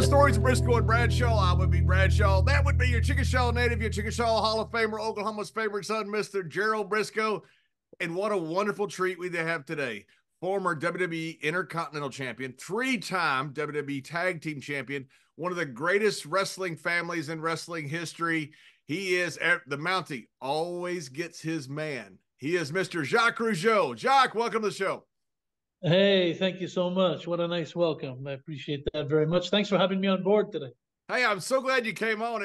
Stories of Brisco and Bradshaw. I would be Bradshaw. That would be your Chickasaw native, your Chickasaw Hall of Famer, Oklahoma's favorite son, Mr. Gerald Brisco. And what a wonderful treat we have today. Former WWE Intercontinental Champion, three-time WWE Tag Team Champion, one of the greatest wrestling families in wrestling history. He is the Mountie, always gets his man. He is Mr. Jacques Rougeau. Jacques, welcome to the show. Hey, thank you so much. What a nice welcome. I appreciate that very much. Thanks for having me on board today. Hey, I'm so glad you came on.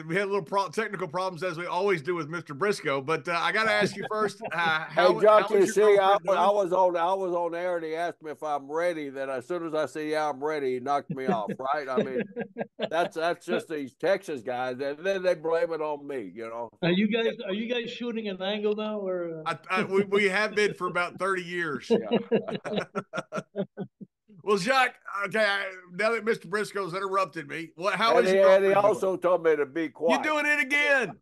We had a little technical problems, as we always do with Mr. Brisco. But I got to ask you first. Hey, Jacques, you see, I was on air, and he asked me if I'm ready. Then as soon as I said, "Yeah, I'm ready," he knocked me off. Right? I mean, that's just these Texas guys, and then they blame it on me. You know. Are you guys shooting an angle now, or? We have been for about 30 years. Yeah. Well, Jacques, okay, now that Mr. Brisco's interrupted me, how is your And he also told me to be quiet. You're doing it again.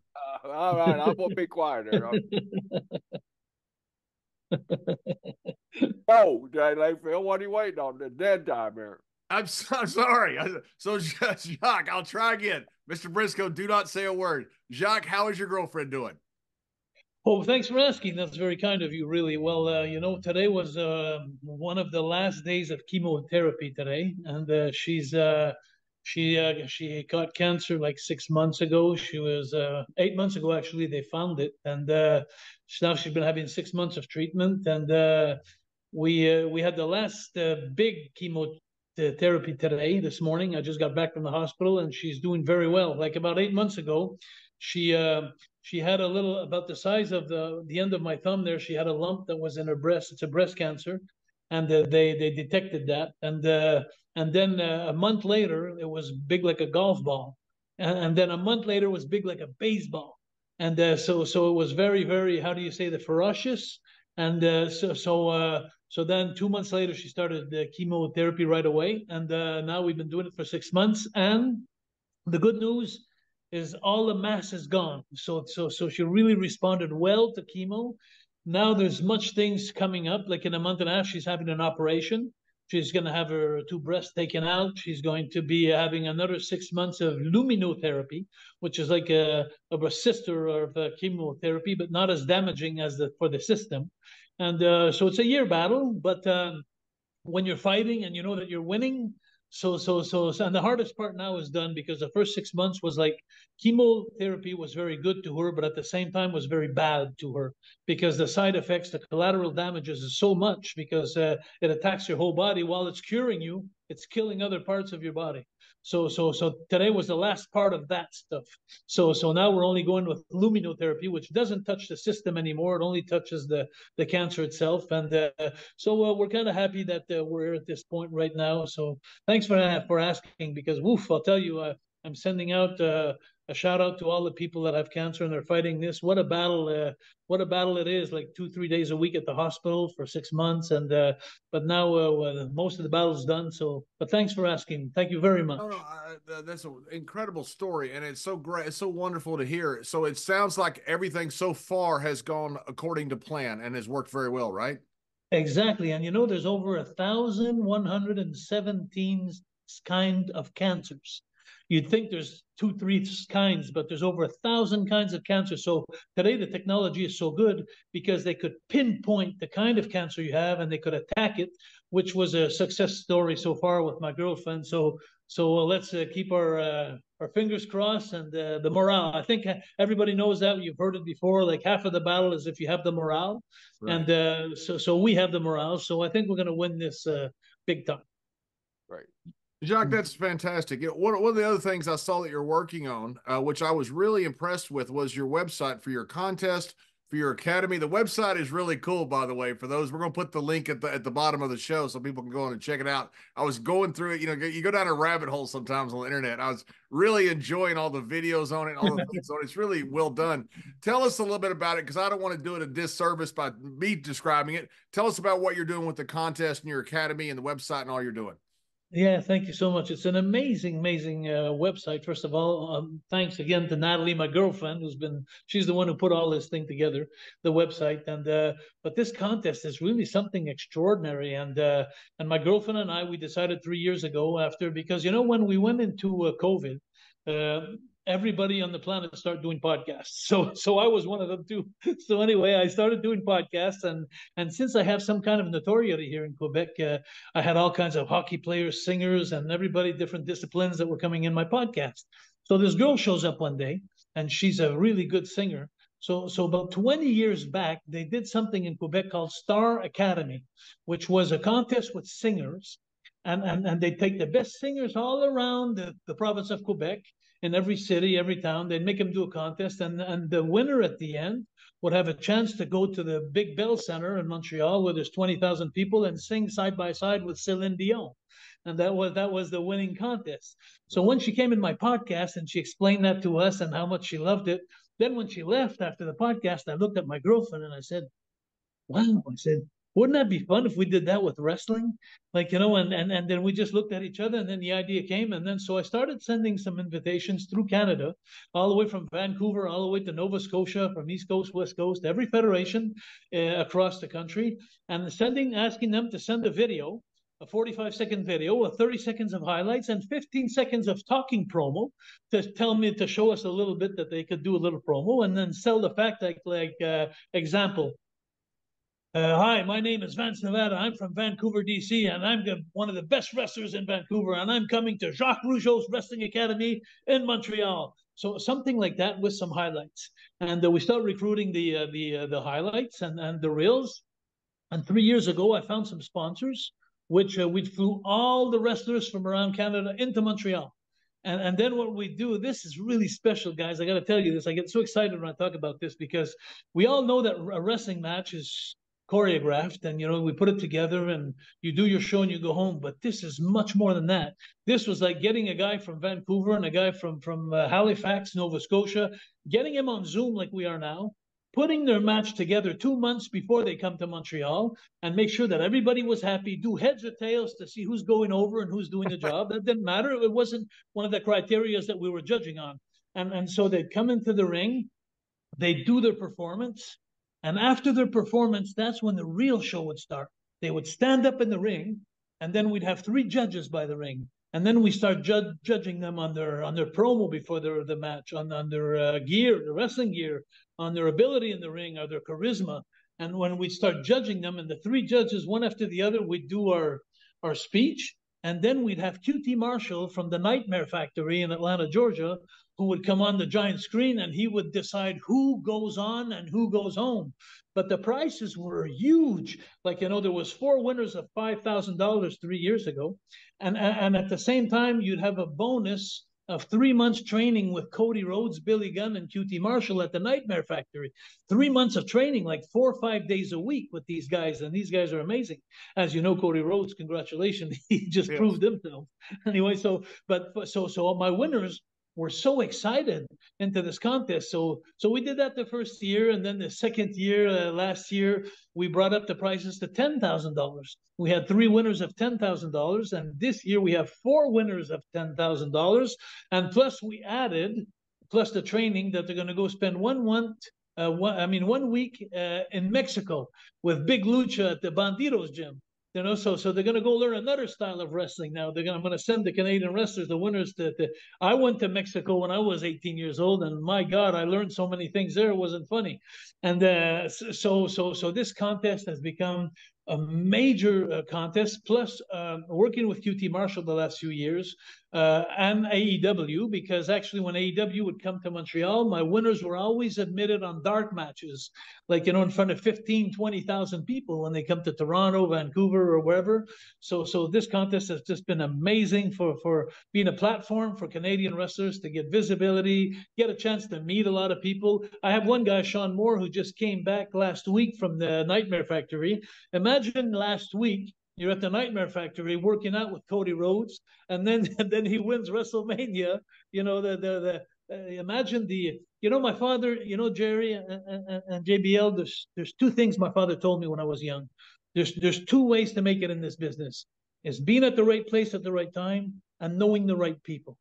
All right, I'm going to be quiet here. Oh, Layfield, what are you waiting on? The dead time here. I'm sorry. So, Jacques, I'll try again. Mr. Brisco, do not say a word. Jacques, how is your girlfriend doing? Oh, thanks for asking. That's very kind of you, really. Well, today was one of the last days of chemotherapy today, and she got cancer like 6 months ago. She was 8 months ago, actually. They found it, and now she's been having 6 months of treatment. And we had the last big chemotherapy today, this morning. I just got back from the hospital, and she's doing very well. Like about 8 months ago, she had a little, about the size of the end of my thumb there. She had a lump that was in her breast. It's a breast cancer, and they detected that. And then a month later, it was big like a golf ball, and then a month later, it was big like a baseball. And so it was very, very, how do you say, the ferocious. And so then 2 months later, she started the chemotherapy right away, and now we've been doing it for 6 months. And the good news is all the mass is gone. So she really responded well to chemo. Now there's much things coming up. Like in a month and a half, she's having an operation. She's going to have her 2 breasts taken out. She's going to be having another 6 months of luminotherapy, which is like a sister of chemotherapy, but not as damaging as for the system. And so it's a year battle, but when you're fighting and you know that you're winning, so and the hardest part now is done, because the first 6 months was like chemotherapy was very good to her, but at the same time was very bad to her, because the side effects, the collateral damages is so much, because it attacks your whole body. While it's curing you, it's killing other parts of your body. So today was the last part of that stuff. So now we're only going with luminotherapy, which doesn't touch the system anymore. It only touches the cancer itself. And so we're kind of happy that we're at this point right now. So thanks for asking, because woof, I'll tell you, I'm sending out a shout out to all the people that have cancer and they're fighting this. What a battle! What a battle it is! Like 2-3 days a week at the hospital for 6 months, and but now most of the battle's done. So, but thanks for asking. Thank you very much. That's an incredible story, and it's so great. It's so wonderful to hear. So it sounds like everything so far has gone according to plan and has worked very well, right? Exactly, and there's over 1,117 kind of cancers. You'd think there's 2-3 kinds, but there's over 1,000 kinds of cancer. So today the technology is so good because they could pinpoint the kind of cancer you have and they could attack it, which was a success story so far with my girlfriend. So let's keep our fingers crossed, and the morale. I think everybody knows that. You've heard it before. Like half of the battle is if you have the morale, right. And so we have the morale. So I think we're going to win this big time. Right. Jacques, that's fantastic. One of the other things I saw that you're working on, which I was really impressed with, was your website for your contest, for your academy. The website is really cool, by the way. For those, we're going to put the link at the bottom of the show so people can go on and check it out. I was going through it. You go down a rabbit hole sometimes on the internet. I was really enjoying all the videos on it, all the things on it. It's really well done. Tell us a little bit about it, because I don't want to do it a disservice by me describing it. Tell us about what you're doing with the contest and your academy and the website and all you're doing. Yeah, thank you so much. It's an amazing, amazing website. First of all, thanks again to Natalie, my girlfriend, she's the one who put all this thing together, the website. But this contest is really something extraordinary. And my girlfriend and I, we decided 3 years ago because, when we went into COVID, uh, everybody on the planet started doing podcasts. So I was one of them too. So anyway, I started doing podcasts, and since I have some kind of notoriety here in Quebec, I had all kinds of hockey players, singers, and everybody different disciplines that were coming in my podcast. So this girl shows up one day, and she's a really good singer. So about 20 years back, they did something in Quebec called Star Academy, which was a contest with singers, and they take the best singers all around the province of Quebec, in every city, every town. They'd make them do a contest, and the winner at the end would have a chance to go to the Big Bell Center in Montreal, where there's 20,000 people, and sing side by side with Celine Dion. And that was the winning contest. So when she came in my podcast and she explained that to us and how much she loved it, then when she left after the podcast, I looked at my girlfriend and I said, wow. I said, wouldn't that be fun if we did that with wrestling? And then we just looked at each other, and then the idea came. And then so I started sending some invitations through Canada, all the way from Vancouver, all the way to Nova Scotia, from East Coast, West Coast, every federation across the country, and asking them to send a video, a 45-second video with 30 seconds of highlights and 15 seconds of talking promo to show us a little bit that they could do a little promo, and then sell the fact like example. Hi, my name is Vance Nevada. I'm from Vancouver, D.C., and I'm one of the best wrestlers in Vancouver, and I'm coming to Jacques Rougeau's Wrestling Academy in Montreal. So something like that with some highlights. And we start recruiting the highlights and the reels. And 3 years ago, I found some sponsors, which we flew all the wrestlers from around Canada into Montreal. And then what we do, this is really special, guys. I got to tell you this. I get so excited when I talk about this because we all know that a wrestling match is choreographed, and we put it together and you do your show and you go home. But this is much more than that. This was like getting a guy from Vancouver and a guy from Halifax, Nova Scotia, getting him on Zoom like we are now, putting their match together 2 months before they come to Montreal, and make sure that everybody was happy, do heads or tails to see who's going over and who's doing the job. That didn't matter. It wasn't one of the criteria that we were judging on. And so they'd come into the ring, they'd do their performance, and after their performance, that's when the real show would start. They would stand up in the ring, and then we'd have 3 judges by the ring. And then we start judging them on their promo before the match, on their gear, the wrestling gear, on their ability in the ring, or their charisma. And when we start judging them, and the 3 judges, one after the other, we'd do our speech. And then we'd have QT Marshall from the Nightmare Factory in Atlanta, Georgia, who would come on the giant screen, and he would decide who goes on and who goes home. But the prices were huge. Like, there was 4 winners of $5,000 3 years ago. And at the same time, you'd have a bonus of 3 months training with Cody Rhodes, Billy Gunn, and QT Marshall at the Nightmare Factory. 3 months of training, like 4 or 5 days a week with these guys. And these guys are amazing. As you know, Cody Rhodes, congratulations. He just proved himself. Anyway, so my winners were so excited into this contest. So we did that the first year, and then the second year, last year, we brought up the prices to $10,000. We had 3 winners of $10,000, and this year we have 4 winners of $10,000, and plus we added, plus the training, that they're going to go spend 1 week in Mexico with Big Lucha at the Bandidos gym. So they're going to go learn another style of wrestling now. I'm going to send the Canadian wrestlers, the winners. I went to Mexico when I was 18 years old, and my God, I learned so many things there. It wasn't funny. And so this contest has become a major contest. Plus, working with QT Marshall the last few years, and AEW, because actually when AEW would come to Montreal, my winners were always admitted on dark matches, like, in front of 15, 20,000 people when they come to Toronto, Vancouver, or wherever. So this contest has just been amazing for being a platform for Canadian wrestlers to get visibility, get a chance to meet a lot of people. I have one guy, Sean Moore, who just came back last week from the Nightmare Factory. Imagine last week, you're at the Nightmare Factory working out with Cody Rhodes, and then he wins WrestleMania. Imagine my father, Jerry and JBL. There's 2 things my father told me when I was young. There's 2 ways to make it in this business. is being at the right place at the right time and knowing the right people.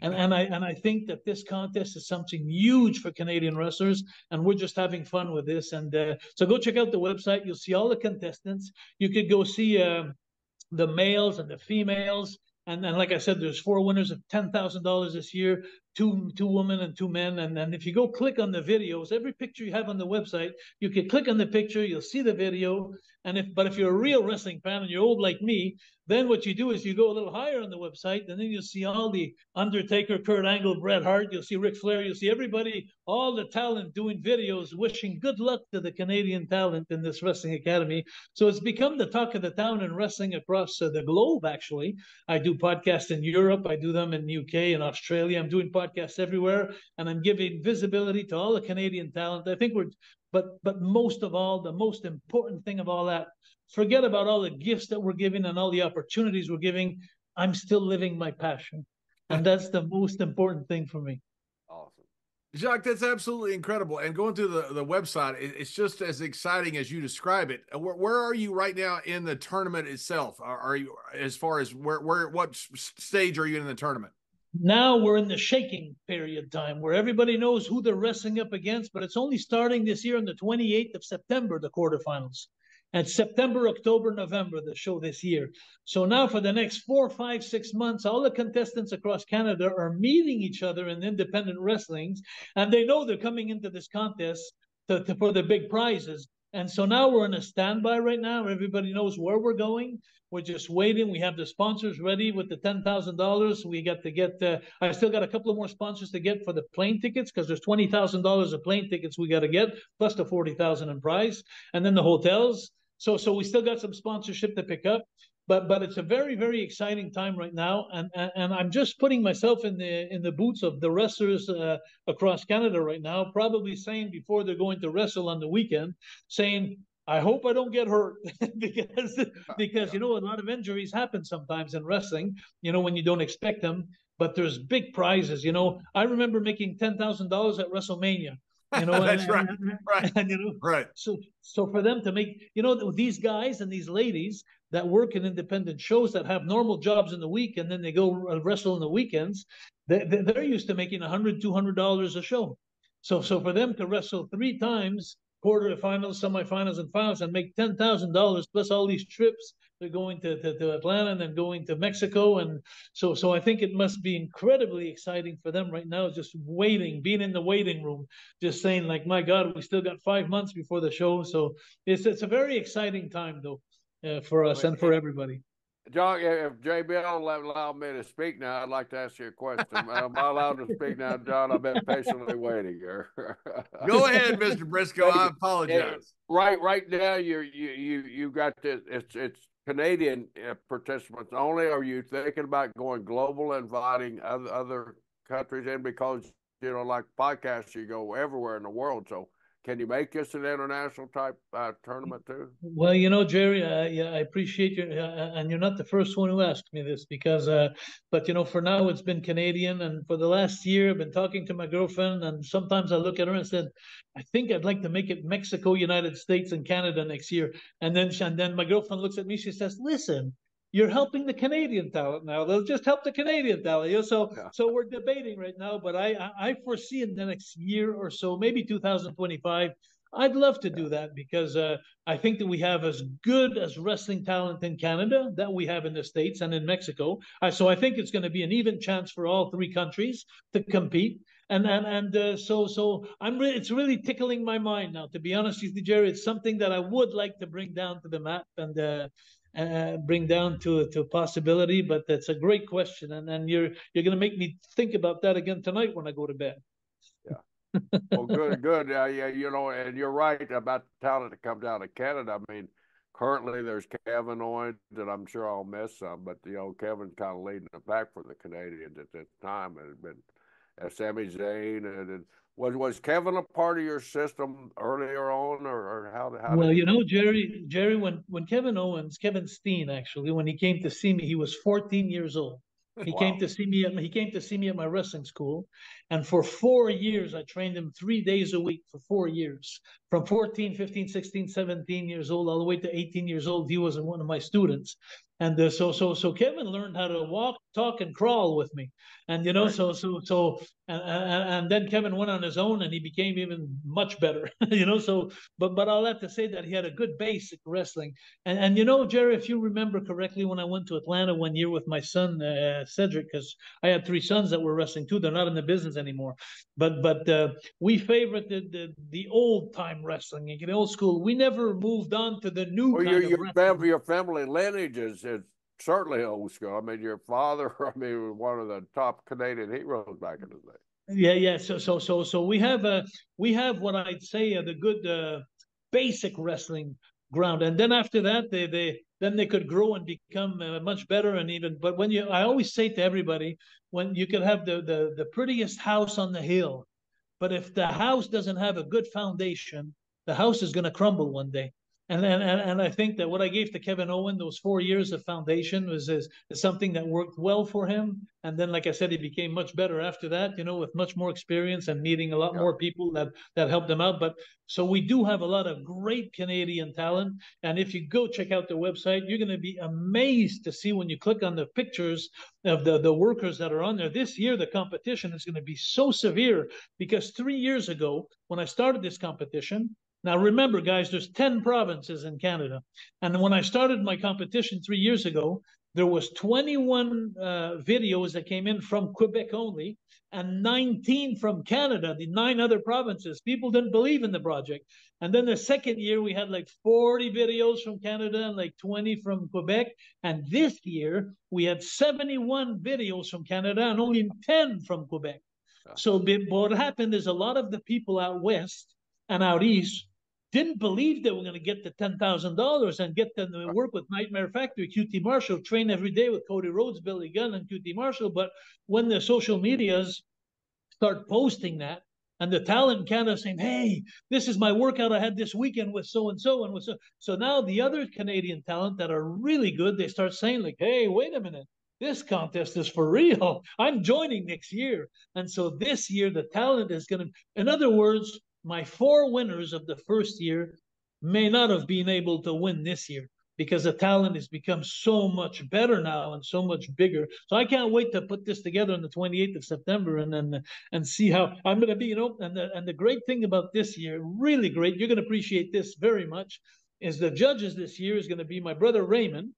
And I think that this contest is something huge for Canadian wrestlers, and we're just having fun with this. And so go check out the website. You'll see all the contestants. You could go see the males and the females. And like I said, there's 4 winners of $10,000 this year, two women and 2 men. And if you go click on the videos, every picture you have on the website, you can click on the picture, you'll see the video. But if you're a real wrestling fan and you're old like me, then what you do is you go a little higher on the website, and then you'll see all the Undertaker, Kurt Angle, Bret Hart, you'll see Ric Flair, you'll see everybody, all the talent doing videos, wishing good luck to the Canadian talent in this wrestling academy. So it's become the talk of the town in wrestling across the globe, actually. I do podcasts in Europe, I do them in the UK and Australia. I'm doing podcasts everywhere, and I'm giving visibility to all the Canadian talent. I think but most of all, the most important thing of all that, forget about all the gifts that we're giving and all the opportunities we're giving. I'm still living my passion. And that's the most important thing for me. Awesome. Jacques, that's absolutely incredible. And going through the website, it's just as exciting as you describe it. Where are you right now in the tournament itself? Are you, as far as what stage are you in the tournament? Now we're in the shaking period time where everybody knows who they're wrestling up against, but it's only starting this year on the 28th of September, the quarterfinals. And September, October, November, the show this year. So now for the next 4, 5, 6 months, all the contestants across Canada are meeting each other in independent wrestlings, and they know they're coming into this contest for the big prizes. And so now we're in a standby right now. Everybody knows where we're going. We're just waiting. We have the sponsors ready with the $10,000. We got to get, I still got a couple of more sponsors to get for the plane tickets, because there's $20,000 of plane tickets we got to get, plus the $40,000 in prize, and then the hotels. So we still got some sponsorship to pick up, but it's a very, very exciting time right now. And I'm just putting myself in the boots of the wrestlers across Canada right now, probably saying before they're going to wrestle on the weekend, saying, I hope I don't get hurt because, you know, a lot of injuries happen sometimes in wrestling, you know, when you don't expect them, but there's big prizes. You know, I remember making $10,000 at WrestleMania. You know, that's right. And, you know, right. So for them to make, you know, these guys and these ladies that work in independent shows that have normal jobs in the week and then they go wrestle in the weekends, they're used to making $100, $200 a show. So for them to wrestle 3 times, quarterfinals, semifinals, and finals, and make $10,000 plus all these trips. They're going to Atlanta and then going to Mexico. And so I think it must be incredibly exciting for them right now, just waiting, being in the waiting room, just saying like, my God, we still got 5 months before the show. So it's a very exciting time though, for us and for everybody. John, if JBL will allow me to speak now, I'd like to ask you a question. Am I allowed to speak now, John? I've been patiently waiting here. Go ahead, Mr. Brisco. I apologize. Right now, you got this. It's Canadian participants only. Are you thinking about going global, inviting other countries in? Because, you know, like podcasts, you go everywhere in the world. So can you make this an international type tournament too? Well, you know, Jerry, I appreciate you, and you're not the first one who asked me this because, but you know, for now it's been Canadian, and for the last year I've been talking to my girlfriend, and sometimes I look at her and said, I think I'd like to make it Mexico, United States, and Canada next year, and then my girlfriend looks at me, she says, listen, you're helping the Canadian talent now. They'll just help the Canadian talent. You know? So we're debating right now, but I foresee in the next year or so, maybe 2025, I'd love to do that because I think that we have as good as wrestling talent in Canada that we have in the States and in Mexico. So I think it's going to be an even chance for all 3 countries to compete. So it's really tickling my mind now, to be honest with you, Jerry. It's something that I would like to bring down to the map and bring down to possibility, but that's a great question, and you're going to make me think about that again tonight when I go to bed. Yeah. Well, good. Yeah, you know, and you're right about the talent that comes out of Canada. I mean, currently there's Kevin Owens, and I'm sure I'll miss some, but you know, Kevin's kind of leading the pack for the Canadians at this time. It has been Sami Zayn, and was Kevin a part of your system earlier on, or how? Well, you know, Jerry, when Kevin Steen, actually, when he came to see me, he was 14 years old. He came to see me at my wrestling school, and for 4 years I trained him 3 days a week for 4 years. From 14, 15, 16, 17 years old all the way to 18 years old, he was one of my students. And so Kevin learned how to walk, talk, and crawl with me. And Right. and then Kevin went on his own and he became even much better. So but I'll have to say that he had a good basic wrestling. And Jerry, if you remember correctly, when I went to Atlanta one year with my son Cedric, because I had three sons that were wrestling too. They're not in the business anymore, but we favored the old time wrestling, old school. We never moved on to the new Well, kind of wrestling. your family lineage is certainly old school. I mean, your father, I mean, was one of the top Canadian heroes back in the day. Yeah. So we have what I'd say the good basic wrestling ground, and then after that they could grow and become much better and even. But I always say to everybody, when you could have the prettiest house on the hill, but if the house doesn't have a good foundation, the house is going to crumble one day. And I think that what I gave to Kevin Owen, those 4 years of foundation, is something that worked well for him. And then, like I said, he became much better after that, with much more experience and meeting a lot more people that helped him out. But so we do have a lot of great Canadian talent. And if you go check out the website, you're going to be amazed to see when you click on the pictures of the workers that are on there. This year, the competition is going to be so severe because 3 years ago, when I started this competition, now remember, guys, there's 10 provinces in Canada. And when I started my competition 3 years ago, there was 21 videos that came in from Quebec only and 19 from Canada, the 9 other provinces. People didn't believe in the project. And then the second year, we had like 40 videos from Canada and like 20 from Quebec. And this year, we had 71 videos from Canada and only 10 from Quebec. So what happened is a lot of the people out west and out east didn't believe they were going to get the $10,000 and get them to work with Nightmare Factory, QT Marshall, train every day with Cody Rhodes, Billy Gunn, and QT Marshall. But when the social medias start posting that, and the talent in Canada saying, "Hey, this is my workout I had this weekend with so and so and with so now the other Canadian talent that are really good, they start saying like, "Hey, wait a minute. This contest is for real. I'm joining next year." And so this year, the talent is going to, in other words, my 4 winners of the first year may not have been able to win this year because the talent has become so much better now and so much bigger. So I can't wait to put this together on the 28th of September and see how I'm going to be, and the great thing about this year, really great, you're going to appreciate this very much, is the judges this year is going to be my brother Raymond,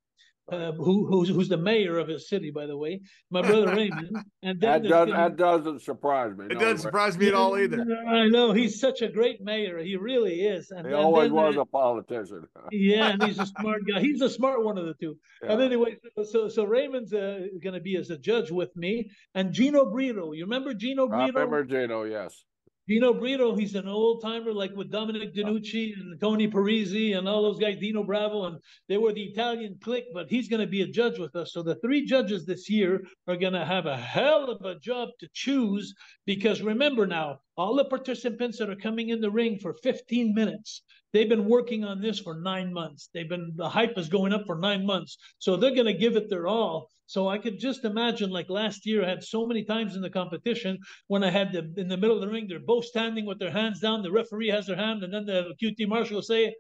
who's the mayor of his city, by the way, my brother Raymond. And then that doesn't surprise me. It doesn't surprise me at all either. I know he's such a great mayor. He really is. And he always was a politician. Yeah, and he's a smart guy. He's the smart one of the two. Yeah. And anyway, so Raymond's going to be as a judge with me, and Gino Brito. You remember Gino Brito? I remember Gino. Yes. Gino Brito, he's an old timer, like with Dominic DiNucci and Tony Parisi and all those guys, Dino Bravo, and they were the Italian clique, but he's going to be a judge with us. So the 3 judges this year are going to have a hell of a job to choose, because remember now, all the participants that are coming in the ring for 15 minutes, they've been working on this for 9 months. The hype is going up for 9 months. So they're going to give it their all. So I could just imagine, like last year, I had so many times in the competition when I had in the middle of the ring, they're both standing with their hands down. The referee has their hand, and then the QT Marshal will say,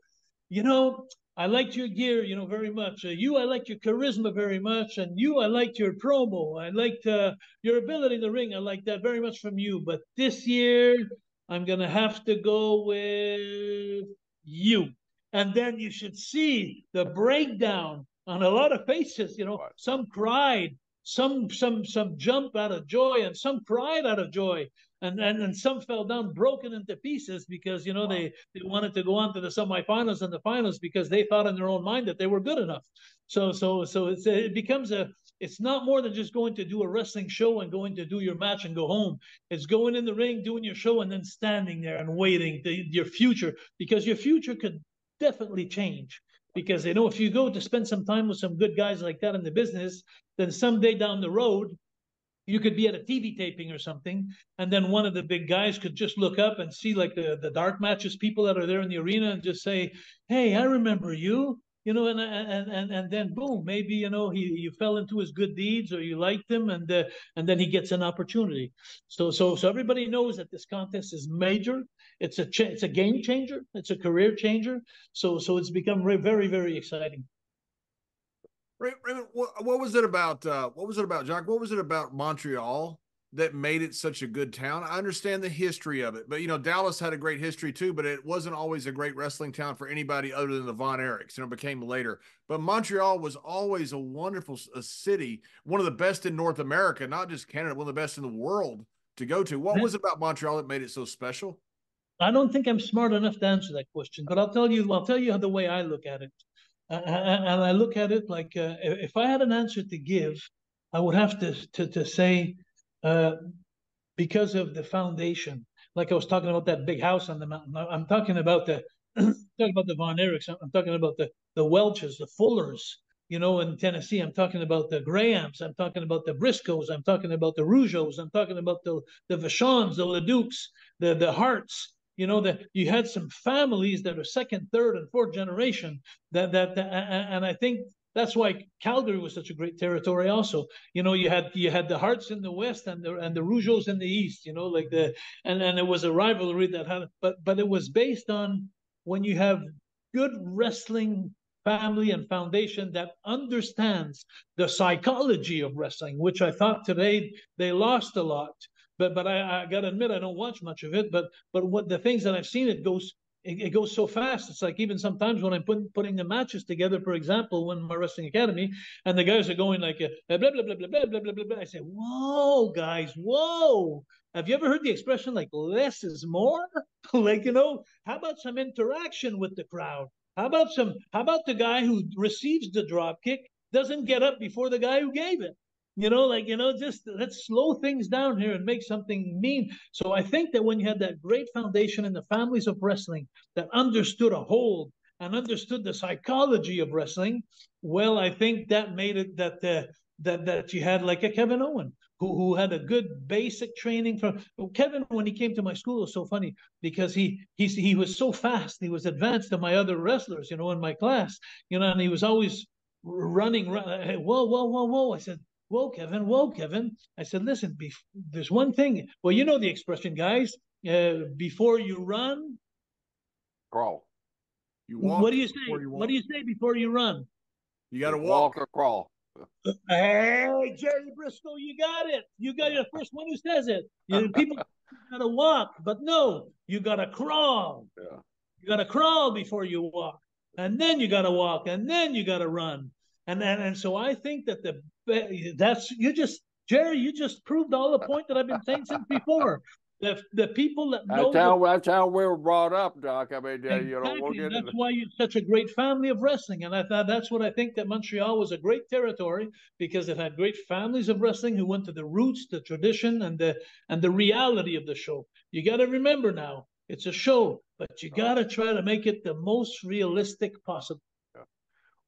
I liked your gear, very much. I liked your charisma very much. And I liked your promo. I liked your ability in the ring. I liked that very much from you. But this year, I'm going to have to go with you. And then you should see the breakdown on a lot of faces. Some cried, some jumped out of joy, and some cried out of joy, and some fell down broken into pieces because they wanted to go on to the semifinals and the finals because they thought in their own mind that they were good enough. So it becomes it's not more than just going to do a wrestling show and going to do your match and go home. It's going in the ring, doing your show, and then standing there and waiting your future, because your future could definitely change. Because if you go to spend some time with some good guys like that in the business, then someday down the road, you could be at a TV taping or something, and then one of the big guys could just look up and see like the dark matches people that are there in the arena and just say, "Hey, I remember you." And then boom, maybe you fell into his good deeds or you liked him, and then he gets an opportunity. So everybody knows that this contest is major. It's a game changer. It's a career changer. So it's become very, very exciting. What was it about? What was it about, Jacques? What was it about Montreal that made it such a good town? I understand the history of it, but you know, Dallas had a great history too, but it wasn't always a great wrestling town for anybody other than the Von Erichs. You know, became later. But Montreal was always a wonderful city, one of the best in North America, not just Canada, one of the best in the world to go to. What was it about Montreal that made it so special? I don't think I'm smart enough to answer that question, but I'll tell you the way I look at it. And I look at it like if I had an answer to give, I would have to say uh, because of the foundation. Like I was talking about that big house on the mountain. I'm talking about the talking about the Von Erichs. I'm talking about the Welches, the Fullers. You know, in Tennessee, I'm talking about the Grahams. I'm talking about the Briscoes. I'm talking about the Rougeaus. I'm talking about the Vachons, the Ledukes, the Harts. You know that you had some families that are second, third, and fourth generation. And I think that's why Calgary was such a great territory. Also, you know, you had the Harts in the west and the Rougeaus in the east. You know, like and it was a rivalry that had, but it was based on when you have good wrestling family and foundation that understands the psychology of wrestling, which I thought today they lost a lot. But I got to admit I don't watch much of it. But what the things that I've seen, it goes so fast. It's like even sometimes when I'm putting the matches together, for example, when my wrestling academy, and the guys are going like blah blah blah blah blah blah blah blah. I say, whoa, guys, whoa. Have you ever heard the expression like less is more? Like, you know, how about some interaction with the crowd? How about the guy who receives the drop kick doesn't get up before the guy who gave it? You know, like, you know, just let's slow things down here and make something mean. So I think that when you had that great foundation in the families of wrestling that understood a hold and understood the psychology of wrestling, well, I think that made it that you had like a Kevin Owen who had a good basic training from Kevin. When he came to my school, it was so funny because he was so fast, he was advanced to my other wrestlers, you know, in my class, you know, and he was always running. Hey, whoa, whoa, whoa, whoa! I said, whoa, Kevin, whoa, Kevin. I said, listen, there's one thing. Well, you know the expression, guys. Before you run, crawl. You walk. What do you say? What do you say before you run? You got to walk or crawl. Hey, Jerry Briscoe, you got it. You got the first one who says it. People got to walk, but no, you got to crawl. Yeah. You got to crawl before you walk, and then you got to walk, and then you got to run. And so I think that Jerry, you just proved all the point that I've been saying since before. The people that know that's how we were brought up, Doc. I mean, exactly, you know, we'll that's why you're such a great family of wrestling. And I thought that's what I think that Montreal was a great territory because it had great families of wrestling who went to the roots, the tradition, and the reality of the show. You got to remember now, it's a show, but you got to try to make it the most realistic possible.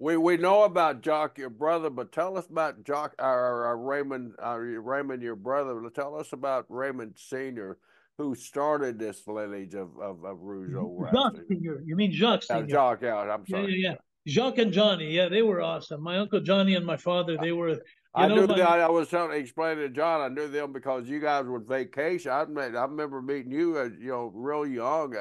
We know about Jacques, your brother, but tell us about Jacques, Raymond, Raymond, your brother. Tell us about Raymond Senior, who started this lineage of Rougeau wrestling. Jacques Senior, you mean Jacques Senior? Jacques, yeah, I'm sorry. Yeah. Jacques and Johnny, yeah, they were awesome. My Uncle Johnny and my father, they were. I was trying to explain to John. I knew them because you guys were vacation. I remember meeting you, you know, real young,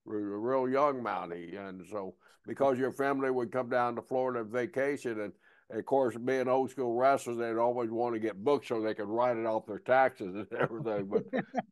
real young Mountie, and so. Because your family would come down to Florida on vacation, and of course, being old school wrestlers, they'd always want to get booked so they could write it off their taxes and everything. But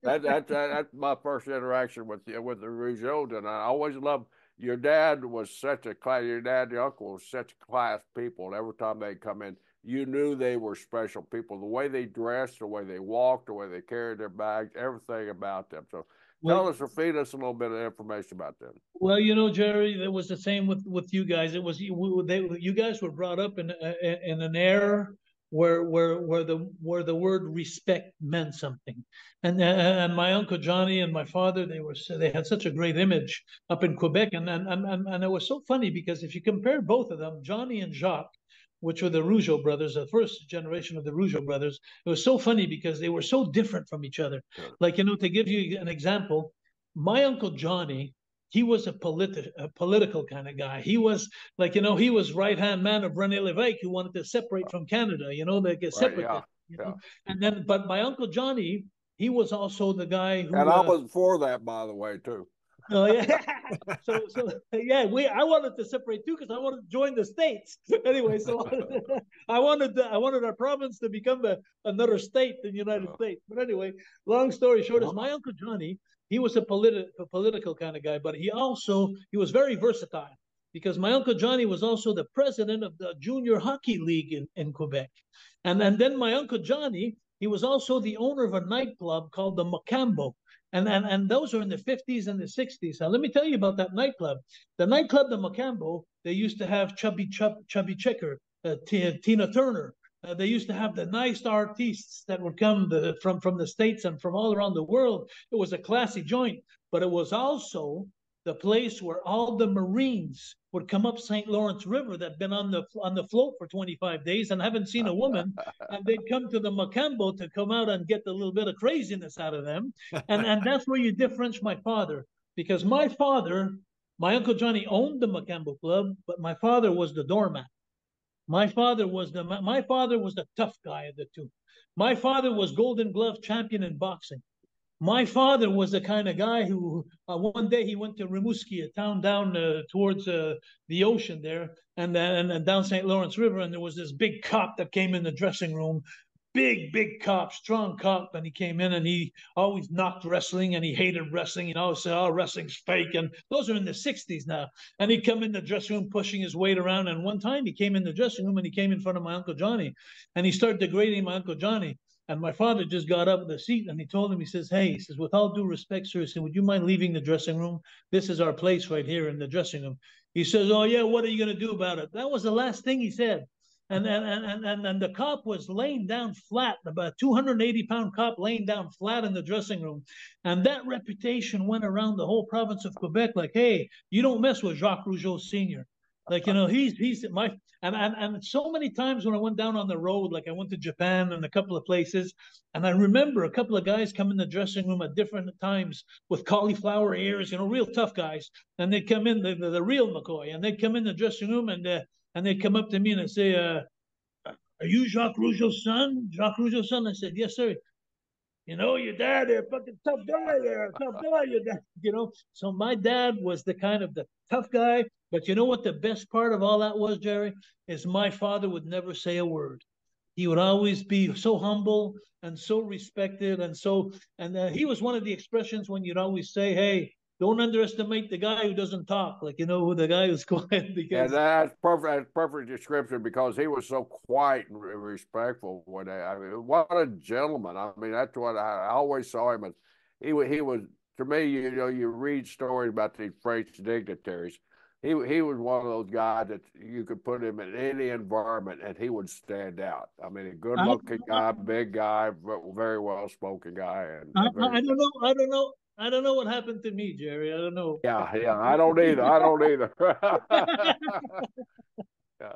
that's my first interaction with the Rougeau, and I always loved. Your dad was such a class. Your dad, your uncle was such class people. And every time they come in, you knew they were special people. The way they dressed, the way they walked, the way they carried their bags, everything about them. So. Tell us or feed us a little bit of information about them. Well, you know, Jerry, it was the same with you guys. It was you guys were brought up in an era where the word respect meant something, and my Uncle Johnny and my father, they had such a great image up in Quebec, and it was so funny because if you compare both of them, Johnny and Jacques, which were the Rougeau brothers, the first generation of the Rougeau brothers. It was so funny because they were so different from each other. Yeah. Like, you know, to give you an example, my Uncle Johnny, he was a political kind of guy. He was like, you know, he was right-hand man of René Lévesque who wanted to separate from Canada, you know, they get separate. Right, yeah, you know? And then, but my Uncle Johnny, he was also the guy who. And I was for that, by the way, too. Oh yeah. So yeah, I wanted to separate too because I wanted to join the states. Anyway, so I wanted our province to become another state in the United States. But anyway, long story short is my Uncle Johnny, he was a political kind of guy, but he was very versatile because my Uncle Johnny was also the president of the junior hockey league in Quebec. And then my Uncle Johnny, he was also the owner of a nightclub called the Macambo. And those are in the 50s and the 60s. Now, let me tell you about that nightclub. The nightclub, the Macambo, they used to have Chubby Checker, Tina Turner. They used to have the nice artists that would come from the States and from all around the world. It was a classy joint, but it was also the place where all the Marines would come up St. Lawrence River that had been on the float for 25 days and haven't seen a woman, and they'd come to the Macambo to come out and get a little bit of craziness out of them. And that's where you differentiate my father, because my Uncle Johnny owned the Macambo Club, but my father was the doormat. My father was the tough guy of the two. My father was Golden Glove champion in boxing. My father was the kind of guy who one day he went to Rimouski, a town down towards the ocean there, and down St. Lawrence River, and there was this big cop that came in the dressing room, big cop, strong cop, and he came in and he always knocked wrestling and he hated wrestling. He always said, "Oh, wrestling's fake," and those are in the 60s now. And he'd come in the dressing room pushing his weight around, and one time he came in the dressing room and he came in front of my Uncle Johnny, and he started degrading my Uncle Johnny. And my father just got up in the seat and he told him, he says, "Hey," he says, "with all due respect, sir," he said, "would you mind leaving the dressing room? This is our place right here in the dressing room." He says, "Oh yeah, what are you going to do about it?" That was the last thing he said. And the cop was laying down flat, about 280-pound cop laying down flat in the dressing room. And that reputation went around the whole province of Quebec, like, "Hey, you don't mess with Jacques Rougeau Sr. Like, he's my, and so many times when I went down on the road, like I went to Japan and a couple of places, and I remember a couple of guys come in the dressing room at different times with cauliflower ears, real tough guys, and they'd come in, the real McCoy, and they'd come in the dressing room and they'd come up to me and they'd say, "Are you Jacques Rougeau's son? Jacques Rougeau's son?" I said, "Yes, sir." "Your dad, a fucking tough guy there, tough guy, your dad." So my dad was the kind of the tough guy. But you know what the best part of all that was, Jerry? Is my father would never say a word. He would always be so humble and so respected, and he was one of the expressions when you'd always say, "Hey, don't underestimate the guy who doesn't talk." Like, who the guy who's quiet, because And that's perfect. That's perfect description because he was so quiet and respectful. I mean, what a gentleman! I mean, that's what I always saw him as. He was to me. You read stories about these French dignitaries. He was one of those guys that you could put him in any environment and he would stand out. I mean, a good-looking guy, big guy, very well-spoken guy, and I don't know what happened to me, Jerry. I don't know. Yeah, I don't either. I don't either. Yeah.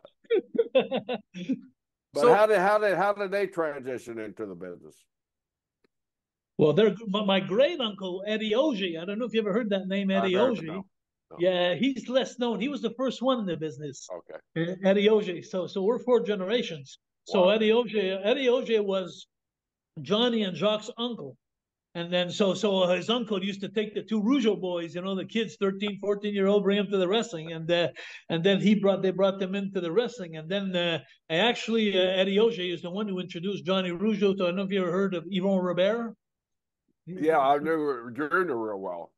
But so, how did they transition into the business? Well, my great uncle Eddie Auger. I don't know if you ever heard that name, Eddie Auger. No. Yeah, he's less known. He was the first one in the business. Okay. Eddie Auger. So we're 4 generations. So wow. Eddie Auger was Johnny and Jacques' uncle. And then so his uncle used to take the 2 Rougeau boys, the kids, 13, 14-year-old, bring them to the wrestling, and then they brought them into the wrestling, and then Eddie Auger is the one who introduced Johnny Rougeau to. I don't know if you ever heard of Yvon Robert. Yeah, I knew Junior real well.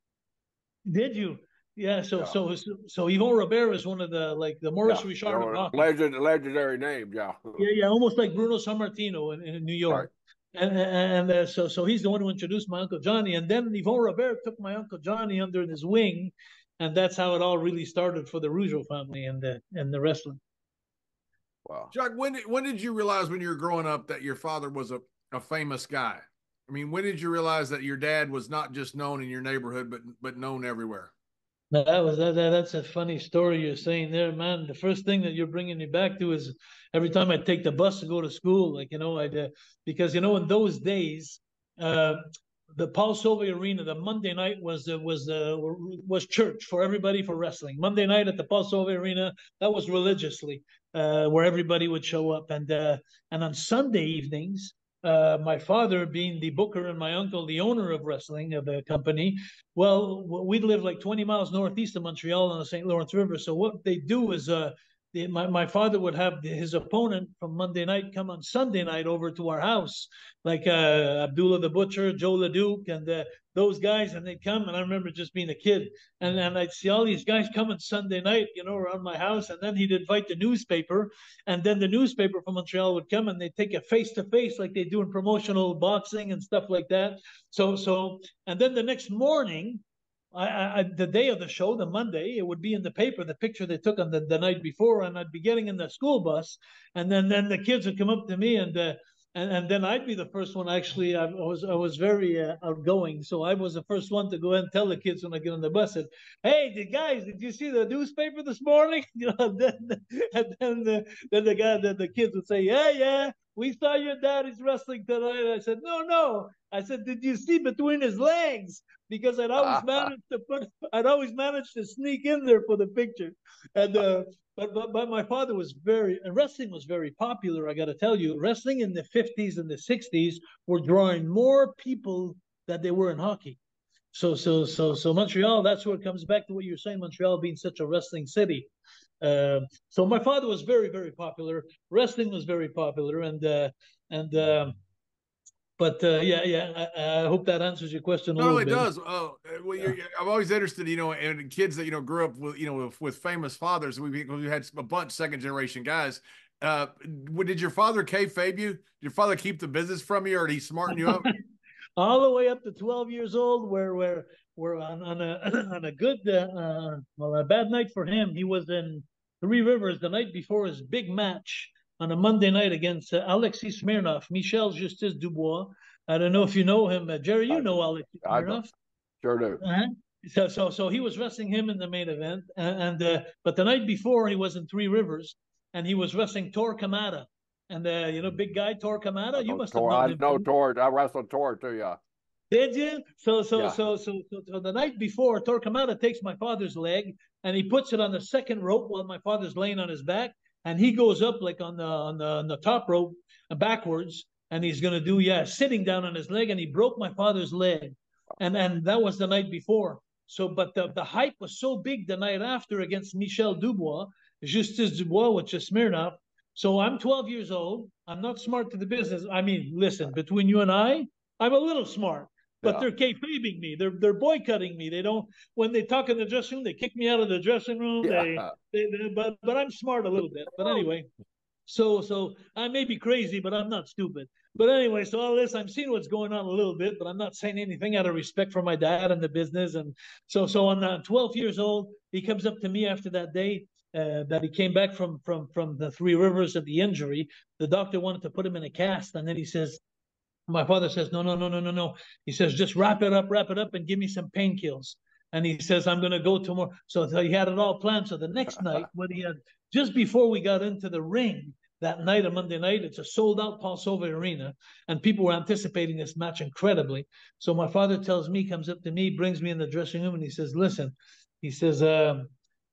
Did you? Yeah. So Yvon Robert is one of the Maurice Richard of hockey. Legendary name, yeah. Yeah, almost like Bruno Sammartino in New York. Right. So he's the one who introduced my Uncle Johnny, and then Yvon Robert took my Uncle Johnny under his wing, and that's how it all really started for the Rougeau family and the wrestling. Wow. Jacques, when did you realize when you were growing up that your father was a famous guy? I mean, when did you realize that your dad was not just known in your neighborhood but known everywhere? That's a funny story you're saying there, man. The first thing that you're bringing me back to is every time I take the bus to go to school, because in those days, the Paul Sauvé Arena, the Monday night was church for everybody for wrestling. Monday night at the Paul Sauvé Arena, that was religiously where everybody would show up, and on Sunday evenings, my father being the booker and my uncle the owner of wrestling of the company. Well, we live like 20 miles northeast of Montreal on the St. Lawrence River. So what they do is my father would have his opponent from Monday night come on Sunday night over to our house, like Abdullah the Butcher, Joe LeDuc, and those guys, and they'd come. And I remember just being a kid, and I'd see all these guys coming Sunday night, around my house, and then he'd invite the newspaper, and then the newspaper from Montreal would come, and they'd take a face-to-face like they do in promotional boxing and stuff like that. And then the next morning, the day of the show, the Monday, it would be in the paper, the picture they took on the night before, and I'd be getting in the school bus, and then the kids would come up to me, and then I'd be the first one. Actually, I was very outgoing, so I was the first one to go ahead and tell the kids when I get on the bus, said, "Hey, did you see the newspaper this morning?" Then the kids would say, "Yeah, we saw your daddy's wrestling tonight." I said, "No." I said, "Did you see between his legs?" Because I'd always managed to sneak in there for the picture. And but my father was wrestling was very popular. I got to tell you, wrestling in the 50s and the 60s were drawing more people than they were in hockey. So Montreal, that's where it comes back to what you're saying, Montreal being such a wrestling city. So my father was very, very popular. Wrestling was very popular, but I hope that answers your question a little bit. No, it does. Oh, well, I'm always interested, in kids that grew up with famous fathers. We had a bunch second generation guys. Did your father kayfabe you? Did your father keep the business from you, or did he smarten you up? All the way up to 12 years old, where we're on a good a bad night for him. He was in Three Rivers the night before his big match on a Monday night against Alexei Smirnov, Michel Justice Dubois. I don't know if you know him, Jerry. You know Alexei Smirnov. Sure do. So he was wrestling him in the main event, but the night before he was in Three Rivers, and he was wrestling Tor Kamada, and big guy Tor Kamada. You must have known him. I know Tor. I wrestled Tor too. Yeah. Did you? So the night before, Tor Kamada takes my father's leg and he puts it on the second rope while my father's laying on his back. And he goes up like on the top rope backwards, and he's gonna do sitting down on his leg, and he broke my father's leg, and that was the night before. So, but the hype was so big the night after against Michel Dubois, Justice Dubois, which is Smirnoff. So I'm 12 years old. I'm not smart to the business. I mean, listen, between you and I'm a little smart. But they're kayfabing me. They're boycotting me. They don't. When they talk in the dressing room, they kick me out of the dressing room. But I'm smart a little bit. But anyway, so I may be crazy, but I'm not stupid. But anyway, so all this, I'm seeing what's going on a little bit, but I'm not saying anything out of respect for my dad and the business. And so on 12 years old, he comes up to me after that day that he came back from the Three Rivers of the injury. The doctor wanted to put him in a cast, and then he says. My father says, no. He says, just wrap it up and give me some painkillers. And he says, I'm going to go tomorrow. So he had it all planned. So the next night, just before we got into the ring that night, a Monday night, it's a sold out Paul Sauvé Arena. And people were anticipating this match incredibly. So my father comes up to me, brings me in the dressing room, and he says, listen, he says,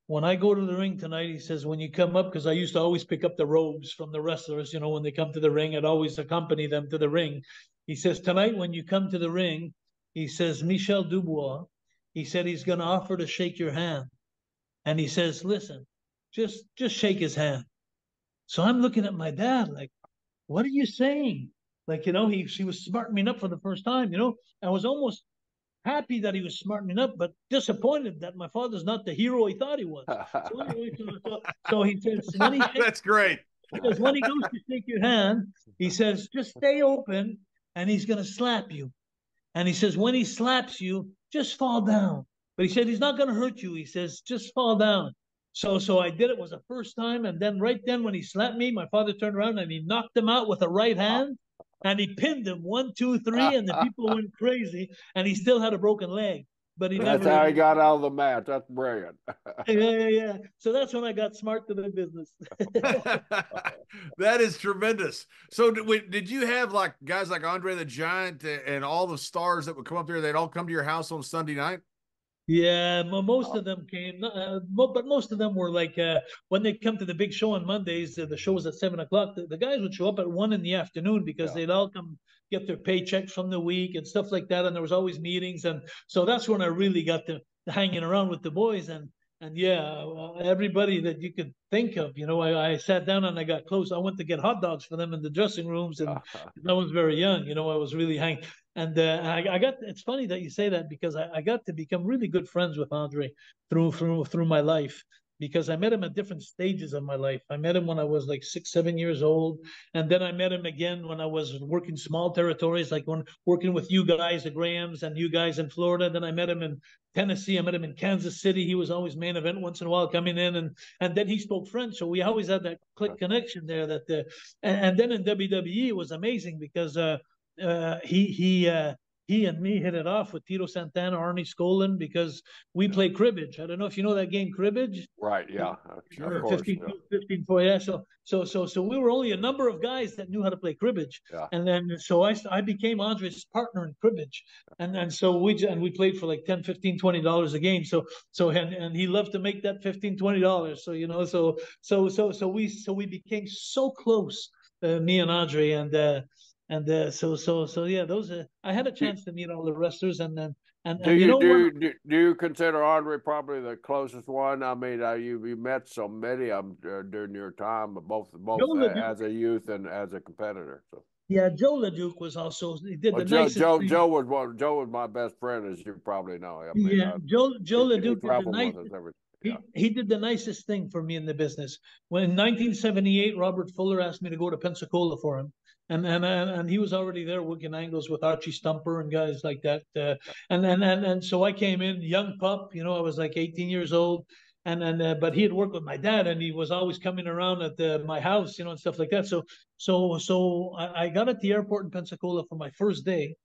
when I go to the ring tonight, he says, when you come up, because I used to always pick up the robes from the wrestlers, when they come to the ring, I'd always accompany them to the ring. He says, tonight, when you come to the ring, he says, Michel Dubois, he said he's going to offer to shake your hand. And he says, listen, just shake his hand. So I'm looking at my dad like, what are you saying? Like, he was smartening me up for the first time, I was almost happy that he was smartening up, but disappointed that my father's not the hero he thought he was. So anyway, so he says, that's great. He says, when he goes to shake your hand, he says, just stay open, and he's going to slap you. And he says, when he slaps you, just fall down. But he said, he's not going to hurt you. He says, just fall down. So I did it. It was the first time. And then right then when he slapped me, my father turned around and he knocked him out with a right hand. And he pinned him 1, 2, 3, and the people went crazy. And he still had a broken leg. But that's how he got out of the match. That's brilliant. Yeah. So that's when I got smart to the business. That is tremendous. So did you have like guys like Andre the Giant and all the stars that would come up there? They'd all come to your house on Sunday night? Yeah, most of them came, but most of them were like when they come to the big show on Mondays. The show was at 7 o'clock. The guys would show up at 1 in the afternoon because Yeah. they'd all come get their paychecks from the week and stuff like that. And there was always meetings, and so that's when I really got to hanging around with the boys. And yeah, everybody that you could think of. I sat down and I got close. I went to get hot dogs for them in the dressing rooms, and I was very young. I was really hanging. And I got. It's funny that you say that because I got to become really good friends with Andre through my life because I met him at different stages of my life. I met him when I was like 6, 7 years old, and then I met him again when I was working small territories, like when working with you guys, the Grahams, and you guys in Florida. Then I met him in Tennessee. I met him in Kansas City. He was always main event once in a while coming in, and then he spoke French, so we always had that click connection there. And then in WWE it was amazing because he and me hit it off with Tito Santana, Arnie Skolin, because we play cribbage. I don't know if you know that game, cribbage. Right. Yeah. Sure. Of course. 15, yeah. 15 4, yeah. So we were only a number of guys that knew how to play cribbage. Yeah. And then so I became Andre's partner in cribbage. And so we played for like 10, 15, $20 a game. And he loved to make that $15, $20. So we became so close, me and Andre, so yeah, those I had a chance to meet all the wrestlers, and do you know what? Do you consider Andre probably the closest one? I mean, you met so many of them during your time, both as a youth and as a competitor. So yeah, Joe LeDuc was also he did the nicest thing. Joe was my best friend, as you probably know. I mean, yeah, Joe LeDuc did the nicest. He did the nicest thing for me in the business. When in 1978, Robert Fuller asked me to go to Pensacola for him. And he was already there working angles with Archie Stumper and guys like that. And so I came in young pup, I was like 18 years old, but he had worked with my dad, and he was always coming around at my house, and stuff like that. So I got at the airport in Pensacola for my first day,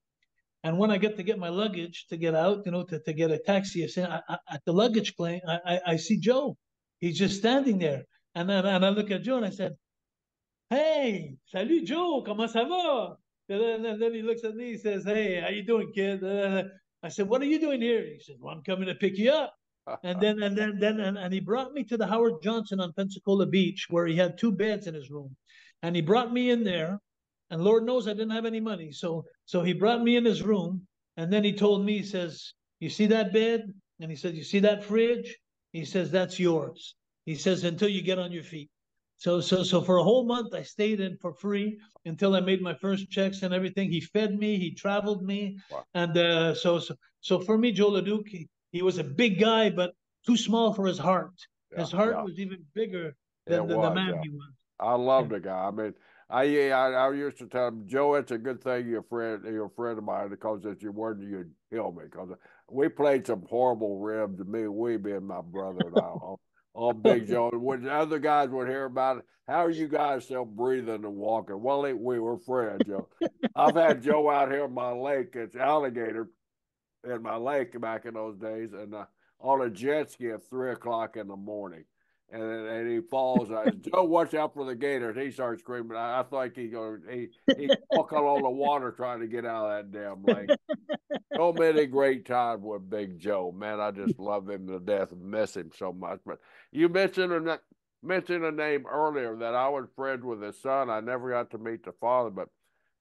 and when I get my luggage to get out, to get a taxi, at the luggage claim, I see Joe. He's just standing there, and I look at Joe and I said, "Hey, salut Joe, comment ça va?" And then he looks at me, he says, "Hey, how you doing, kid?" I said, "What are you doing here?" He said, "Well, I'm coming to pick you up." And he brought me to the Howard Johnson on Pensacola Beach, where he had 2 beds in his room. And he brought me in there, and Lord knows I didn't have any money. So he brought me in his room, and then he told me, he says, "You see that bed?" And he said, "You see that fridge?" He says, "That's yours." He says, "Until you get on your feet." So for a whole month, I stayed in for free until I made my first checks and everything. He fed me, he traveled me, wow. And so for me, Joe LeDuc, he was a big guy, but too small for his heart. Yeah, his heart was even bigger than the man he was. I love the guy. I mean, I used to tell him, Joe, it's a good thing you're a friend of mine, because if you weren't, you'd kill me. Because we played some horrible ribs, we being my brother and I. On Big Joe. When the other guys would hear about it, how are you guys still breathing and walking? Well, we were friends, Joe. I've had Joe out here in my lake. It's alligator in my lake back in those days, and on a jet ski at 3 o'clock in the morning. And he falls. Joe, watch out for the gators. He starts screaming. I think he's walking on the water trying to get out of that damn lake. So many great times with Big Joe. Man, I just love him to death and miss him so much. But you mentioned a name earlier that I was friends with his son. I never got to meet the father, but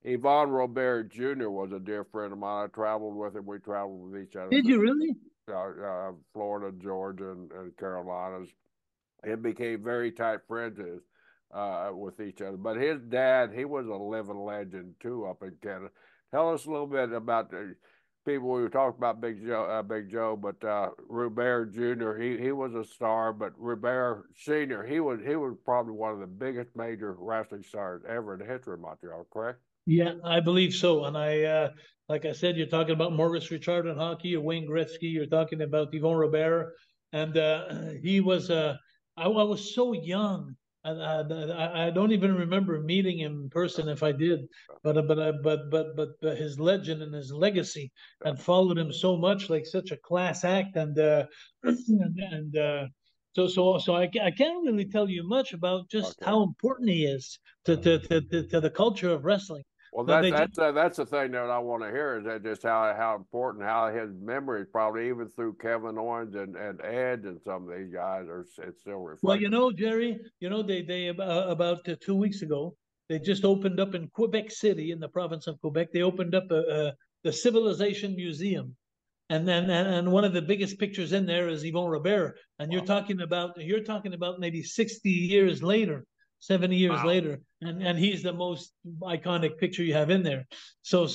Yvon Robert Jr. was a dear friend of mine. I traveled with him. We traveled with each other. Did you really? Florida, Georgia, and Carolinas. And became very tight friends with each other. But his dad, he was a living legend too up in Canada. Tell us a little bit about the people we were talking about, Big Joe, but Robert Jr. He was a star, but Robert Sr. he was probably one of the biggest major wrestling stars ever in the history of Montreal. Correct? Yeah, I believe so. And I, like I said, you're talking about Maurice Richard in hockey, or Wayne Gretzky. You're talking about Yvon Robert, and he was I was so young. I don't even remember meeting him in person, if I did. But his legend and his legacy had followed him so much, like such a class act, so I can't really tell you much about just how important he is to the culture of wrestling. Well, But they just, that's the thing that I want to hear is that just how important how his memories probably even through Kevin Owens and Ed and some of these guys are it's still well, reflected. Jerry, they about 2 weeks ago, they just opened up in Quebec City in the province of Quebec. They opened up the Civilization Museum. And one of the biggest pictures in there is Yvon Robert. And Wow. you're talking about maybe 60 years later, 70 years Wow. later. And he's the most iconic picture you have in there. So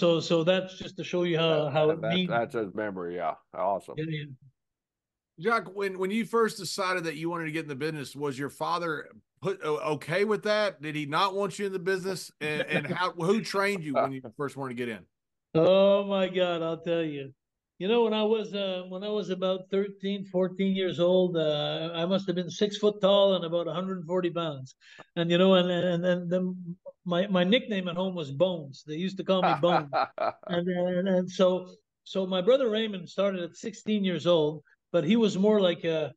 that's just to show you how it means. That's his memory. Yeah, awesome. Yeah. Jacques, when you first decided that you wanted to get in the business, was your father okay with that? Did he not want you in the business? And who trained you when you first wanted to get in? Oh my God, I'll tell you. When I was about 13, 14 years old, I must have been 6 foot tall and about 140 pounds. And and then my nickname at home was Bones. They used to call me Bones. And so my brother Raymond started at 16 years old, but he was more like a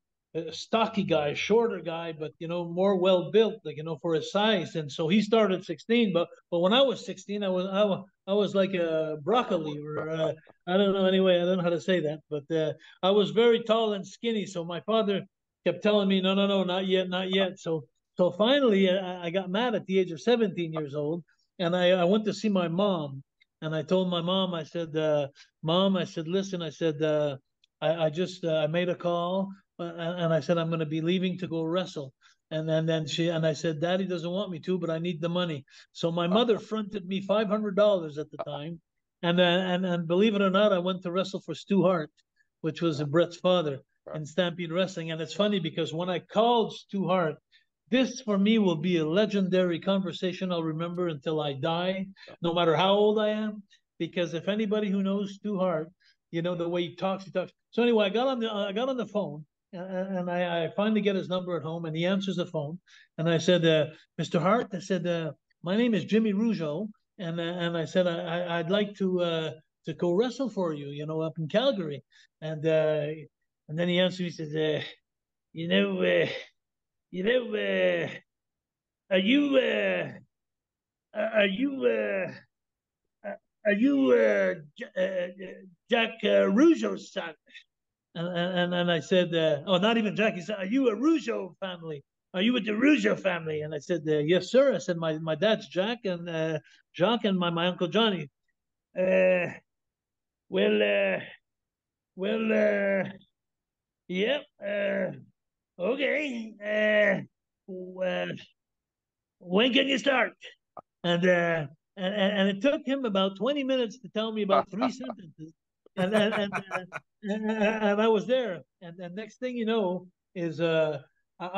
stocky guy, shorter guy, but more well built, like for his size. And so he started at 16. But when I was 16, I was like a broccoli, or I don't know. Anyway, I don't know how to say that, but I was very tall and skinny. So my father kept telling me, no, no, no, not yet, not yet. So finally, I got mad at the age of 17 years old, and I went to see my mom, and I told my mom, I said, Mom, I said, listen, I said, I made a call, and I said I'm going to be leaving to go wrestle. And I said, Daddy doesn't want me to, but I need the money. So my mother fronted me $500 at the time, and believe it or not, I went to wrestle for Stu Hart, which was Brett's father in Stampede Wrestling. And it's funny because when I called Stu Hart, this for me will be a legendary conversation I'll remember until I die, no matter how old I am. Because if anybody who knows Stu Hart, the way he talks, he talks. So anyway, I got on the phone, and I finally get his number at home, and he answers the phone, and I said, Mr. Hart, I said, my name is Jimmy Rougeau, and I said I'd like to go wrestle for you, up in Calgary, and then he answered, he says, you know, uh, you know, are you are you are you Jacques Rougeau's son? And I said, oh, not even Jack. He said, are you a Rougeau family? Are you with the Rougeau family? And I said, yes, sir. I said, my dad's Jack, and Jacques, and my uncle Johnny. Uh, well, well, yep. Okay. When can you start? And and it took him about 20 minutes to tell me about three sentences, and and I was there. And next thing you know is I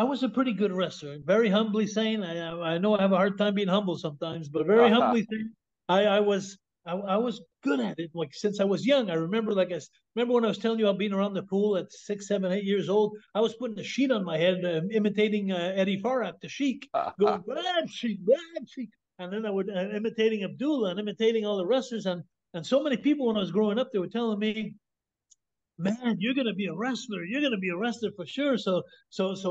was a pretty good wrestler. Very humbly saying, I know I have a hard time being humble sometimes, but very humbly saying, I was I was good at it. Like since I was young, I remember remember when I was telling you about being around the pool at 6, 7, 8 years old. I was putting a sheet on my head, imitating Eddie Farhat, the Sheik, going Brad Sheik, Brad Sheik, and then I would imitating Abdullah and imitating all the wrestlers, and so many people when I was growing up, they were telling me, man, you're gonna be a wrestler. You're gonna be a wrestler for sure. So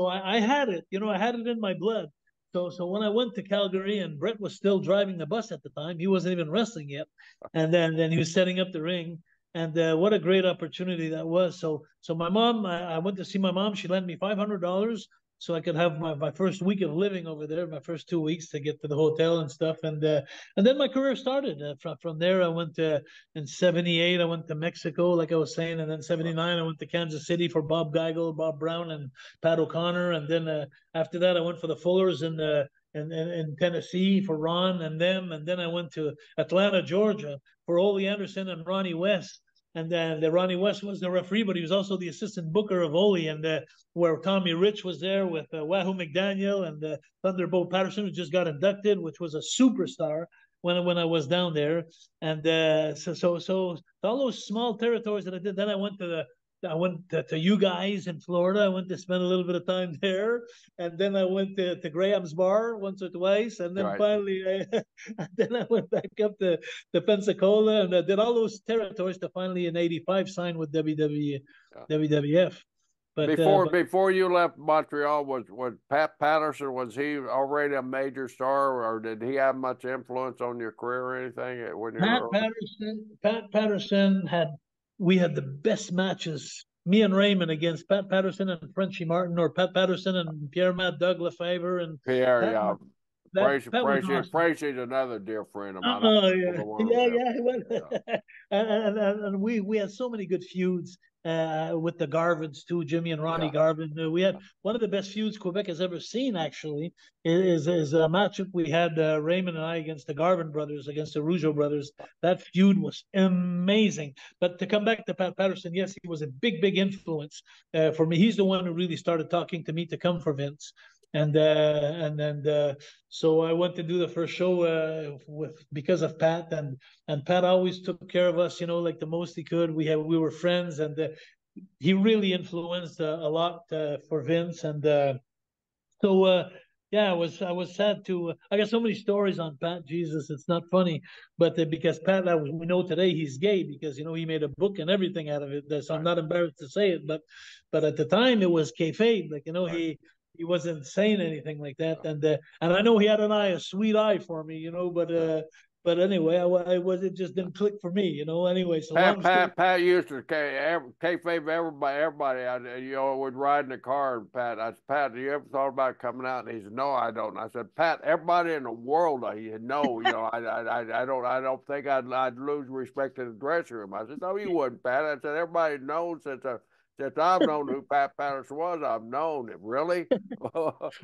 I had it. I had it in my blood. So when I went to Calgary, and Brett was still driving the bus at the time, he wasn't even wrestling yet, and then he was setting up the ring. And what a great opportunity that was. So my mom, I went to see my mom. She lent me $500 so I could have my first week of living over there, my first 2 weeks to get to the hotel and stuff. And then my career started. From there, I went to in '78. I went to Mexico, like I was saying, and then '79 I went to Kansas City for Bob Geigel, Bob Brown, and Pat O'Connor. And then after that, I went for the Fullers in Tennessee for Ron and them. And then I went to Atlanta, Georgia for Ole Anderson and Ronnie West. And then Ronnie West was the referee, but he was also the assistant booker of Ole, and where Tommy Rich was there with Wahoo McDaniel and Thunderbolt Patterson, who just got inducted, which was a superstar when I was down there. And so all those small territories that I did. Then I went to you guys in Florida. I went to spend a little bit of time there, and then I went to Graham's Bar once or twice, and then Right. finally, then I went back up to Pensacola, and I did all those territories to finally in '85 sign with WWF. Before you left Montreal, was Pat Patterson, was he already a major star, or did he have much influence on your career or anything when you were? Pat Patterson we had the best matches. Me and Raymond against Pat Patterson and Frenchie Martin, or Pat Patterson and Pierre Matt Doug Lefebvre and Pierre, Pat, yeah. Frenchie's another dear friend of mine. Yeah. And we had so many good feuds with the Garvins too, Jimmy and Ronnie Garvin. We had one of the best feuds Quebec has ever seen. Actually, is a matchup we had Raymond and I against the Garvin brothers, against the Rougeau brothers. That feud was amazing. But to come back to Pat Patterson, yes, he was a big influence for me. He's the one who really started talking to me to come for Vince. So I went to do the first show because of Pat, and Pat always took care of us, like the most he could. We were friends, and he really influenced a lot for Vince, and yeah, I was sad to. I got so many stories on Pat. Jesus, it's not funny, but because Pat, we know today he's gay because he made a book and everything out of it. So I'm not embarrassed to say it, but at the time it was kayfabe. Like he wasn't saying anything like that, and I know he had a sweet eye for me, but anyway, it just didn't click for me, Anyway, so Pat used to kayfabe everybody. Would ride in the car. And Pat, I said, Pat, do you ever thought about coming out? And he said, no, I don't. And I said, Pat, everybody in the world, no, I don't think I'd lose respect in the dressing room. I said, no, you wouldn't, Pat. I said, everybody knows since I've known who Pat Patterson was, I've known it. Really?